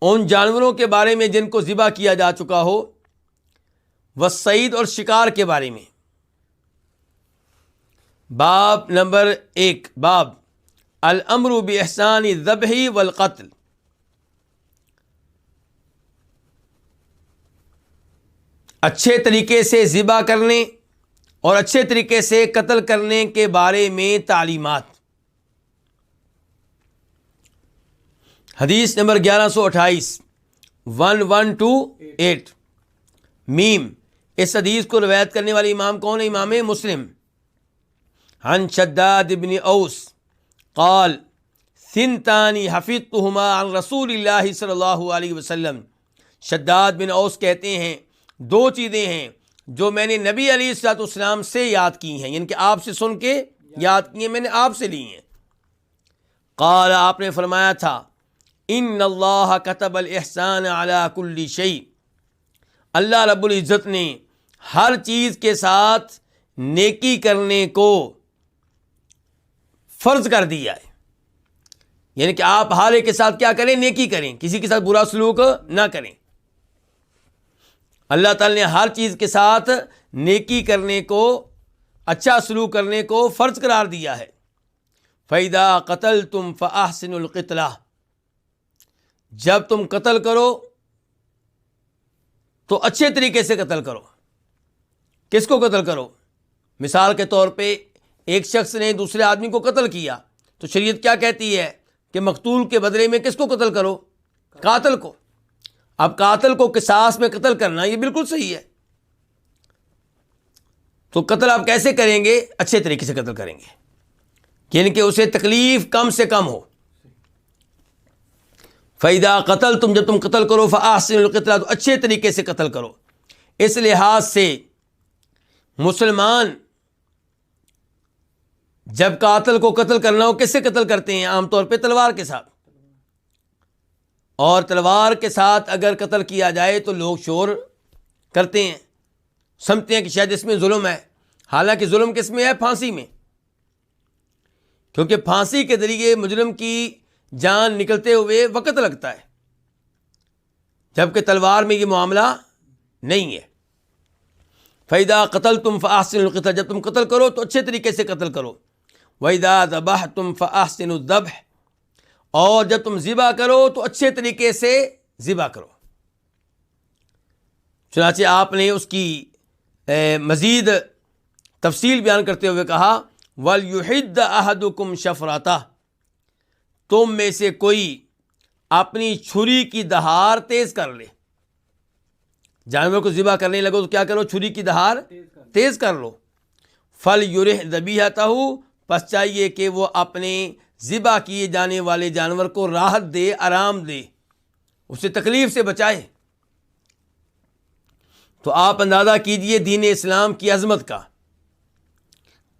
ان جانوروں کے بارے میں جن کو ذبح کیا جا چکا ہو، والصید اور شکار کے بارے میں۔ باب نمبر 1، باب الامر باحسان الذبح والقتل، اچھے طریقے سے ذبح کرنے اور اچھے طریقے سے قتل کرنے کے بارے میں تعلیمات۔ حدیث نمبر 1128، 1128 میم۔ اس حدیث کو روایت کرنے والے امام کون ہے؟ امام مسلم۔ عن شداد بن اوس قال ثنتان حفظتهما عن رسول اللہ صلی اللہ علیہ وسلم، شداد بن اوس کہتے ہیں دو چیزیں ہیں جو میں نے نبی علیہ الصلوۃ والسلام سے یاد کی ہیں، یعنی کہ آپ سے سن کے یاد کی ہیں، میں نے آپ سے لی ہیں۔ قال، آپ نے فرمایا تھا، ان اللہ کتب الاحسان علی کل شیء، اللہ رب العزت نے ہر چیز کے ساتھ نیکی کرنے کو فرض کر دیا ہے، یعنی کہ آپ ہر ایک کے ساتھ کیا کریں؟ نیکی کریں، کسی کے ساتھ برا سلوک نہ کریں۔ اللہ تعالی نے ہر چیز کے ساتھ نیکی کرنے کو، اچھا سلوک کرنے کو فرض قرار دیا ہے۔ فَإِذَا قَتَلْتُمْ فَأَحْسِنُوا الْقِتْلَةَ، جب تم قتل کرو تو اچھے طریقے سے قتل کرو۔ کس کو قتل کرو؟ مثال کے طور پہ ایک شخص نے دوسرے آدمی کو قتل کیا تو شریعت کیا کہتی ہے کہ مقتول کے بدلے میں کس کو قتل کرو؟ قاتل کو۔ اب قاتل کو قصاص میں قتل کرنا یہ بالکل صحیح ہے۔ تو قتل آپ کیسے کریں گے؟ اچھے طریقے سے قتل کریں گے، یعنی کہ اسے تکلیف کم سے کم ہو۔ فَإِذَا قَتَلْتُمْ، جب تم قتل کرو، فَأَحْسِنُوا الْقِتْلَةَ، تو اچھے طریقے سے قتل کرو۔ اس لحاظ سے مسلمان جب قاتل کو قتل کرنا ہو کس سے قتل کرتے ہیں؟ عام طور پہ تلوار کے ساتھ، اور تلوار کے ساتھ اگر قتل کیا جائے تو لوگ شور کرتے ہیں، سمجھتے ہیں کہ شاید اس میں ظلم ہے، حالانکہ ظلم کس میں ہے؟ پھانسی میں، کیونکہ پھانسی کے ذریعے مجرم کی جان نکلتے ہوئے وقت لگتا ہے، جبکہ تلوار میں یہ معاملہ نہیں ہے۔ فَإِذَا قَتَلْتُمْ فَأَحْسِنُوا الْقِتْلَةَ، جب تم قتل کرو تو اچھے طریقے سے قتل کرو۔ وَإِذَا ذَبَحْتُمْ فَأَحْسِنُوا الذَّبْحَ، اور جب تم ذبح کرو تو اچھے طریقے سے ذبح کرو۔ چنانچہ آپ نے اس کی مزید تفصیل بیان کرتے ہوئے کہا، وَلْيُحِدَّ أَحَدُكُمْ شَفْرَتَهُ، تم میں سے کوئی اپنی چھری کی دھار تیز کر لے۔ جانور کو ذبح کرنے لگو تو کیا کرو؟ چھری کی دھار تیز کر لو۔ فَلْيُرِحْ ذَبِیحَتَهُ، پس چاہیے کہ وہ اپنے ذبح کیے جانے والے جانور کو راحت دے، آرام دے، اسے تکلیف سے بچائے۔ تو آپ اندازہ کیجئے دین اسلام کی عظمت کا،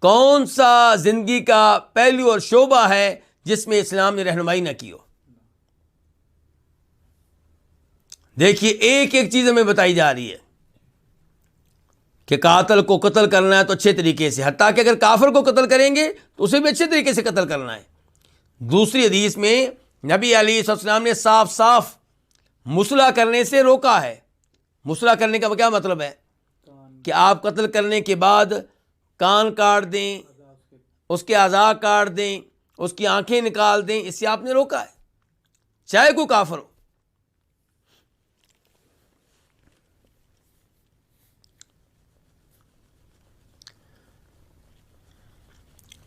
کون سا زندگی کا پہلو اور شعبہ ہے جس میں اسلام نے رہنمائی نہ کی ہو۔ دیکھیے ایک ایک چیز ہمیں بتائی جا رہی ہے کہ قاتل کو قتل کرنا ہے تو اچھے طریقے سے، حتیٰ کہ اگر کافر کو قتل کریں گے تو اسے بھی اچھے طریقے سے قتل کرنا ہے۔ دوسری حدیث میں نبی علیہ السلام نے صاف صاف مصلح کرنے سے روکا ہے۔ مصلح کرنے کا کیا مطلب ہے؟ کہ آپ قتل کرنے کے بعد کان کاٹ دیں، اس کے اعضاء کاٹ دیں، اس کی آنکھیں نکال دیں، اس سے آپ نے روکا ہے، چاہے کوئی کافر ہو۔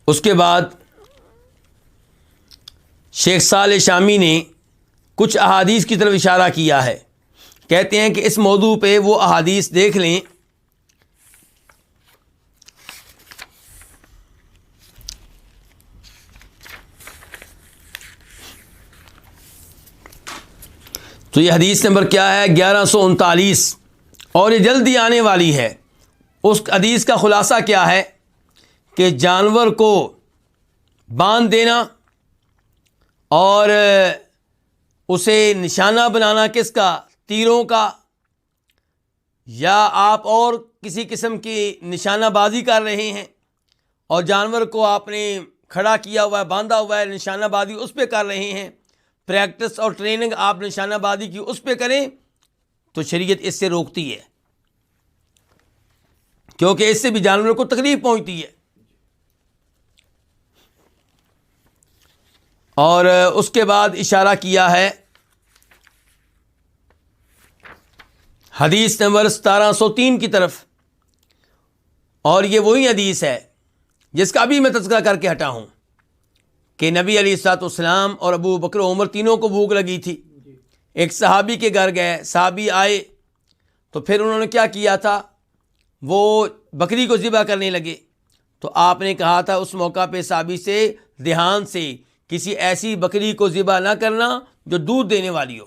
اس کے بعد شیخ صالح شامی نے کچھ احادیث کی طرف اشارہ کیا ہے کہتے ہیں کہ اس موضوع پہ وہ احادیث دیکھ لیں تو یہ حدیث نمبر کیا ہے؟ 1139، اور یہ جلدی آنے والی ہے۔ اس حدیث کا خلاصہ کیا ہے کہ جانور کو باندھ دینا اور اسے نشانہ بنانا، کس کا؟ تیروں کا، یا آپ اور کسی قسم کی نشانہ بازی کر رہے ہیں اور جانور کو آپ نے کھڑا کیا ہوا ہے، باندھا ہوا ہے، نشانہ بازی اس پہ کر رہے ہیں، پریکٹس اور ٹریننگ آپ نشانہ بازی کی اس پہ کریں، تو شریعت اس سے روکتی ہے، کیونکہ اس سے بھی جانور کو تکلیف پہنچتی ہے۔ اور اس کے بعد اشارہ کیا ہے حدیث نمبر 1703 کی طرف، اور یہ وہی حدیث ہے جس کا بھی میں تذکرہ کر کے ہٹا ہوں کہ نبی علیہ الصلوۃ والسلام اور ابو بکر و عمر تینوں کو بھوک لگی تھی۔ ایک صحابی کے گھر گئے، صحابی آئے تو پھر انہوں نے کیا کیا تھا، وہ بکری کو ذبح کرنے لگے، تو آپ نے کہا تھا اس موقع پہ صحابی سے دھیان سے کسی ایسی بکری کو ذبح نہ کرنا جو دودھ دینے والی ہو۔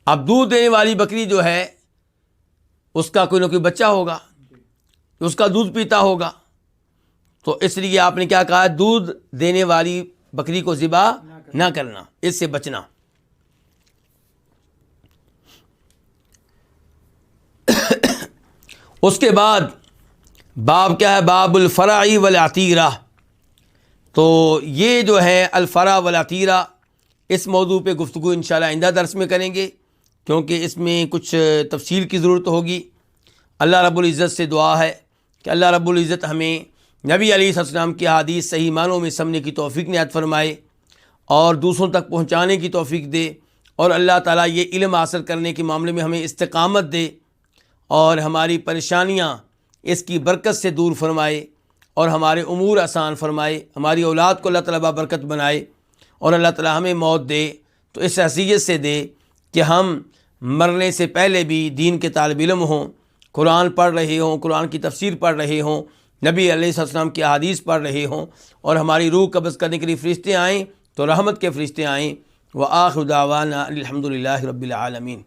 اب دودھ دینے والی بکری جو ہے اس کا کوئی نہ کوئی بچہ ہوگا، اس کا دودھ پیتا ہوگا، تو اس لیے آپ نے کیا کہا، دودھ دینے والی بکری کو ذبح نہ کرنا، اس سے بچنا۔ اس کے بعد باب کیا ہے، باب الفرع والعتیرہ۔ تو یہ جو ہے الفرع والعتیرہ، اس موضوع پہ گفتگو انشاءاللہ آئندہ درس میں کریں گے، کیونکہ اس میں کچھ تفصیل کی ضرورت ہوگی۔ اللہ رب العزت سے دعا ہے کہ اللہ رب العزت ہمیں نبی علیہ السلام کی احادیث صحیح معنوں میں سمجھنے کی توفیق عنایت فرمائے اور دوسروں تک پہنچانے کی توفیق دے، اور اللہ تعالیٰ یہ علم حاصل کرنے کے معاملے میں ہمیں استقامت دے اور ہماری پریشانیاں اس کی برکت سے دور فرمائے اور ہمارے امور آسان فرمائے، ہماری اولاد کو اللہ تعالیٰ برکت بنائے، اور اللہ تعالیٰ ہمیں موت دے تو اس حیثیت سے دے کہ ہم مرنے سے پہلے بھی دین کے طالب علم ہوں، قرآن پڑھ رہے ہوں، قرآن کی تفسیر پڑھ رہے ہوں، نبی علیہ السلام کی احادیث پڑھ رہے ہوں، اور ہماری روح قبض کرنے کے لیے فرشتے آئیں تو رحمت کے فرشتے آئیں۔ وآخر دعوانا الحمد للہ رب العالمین۔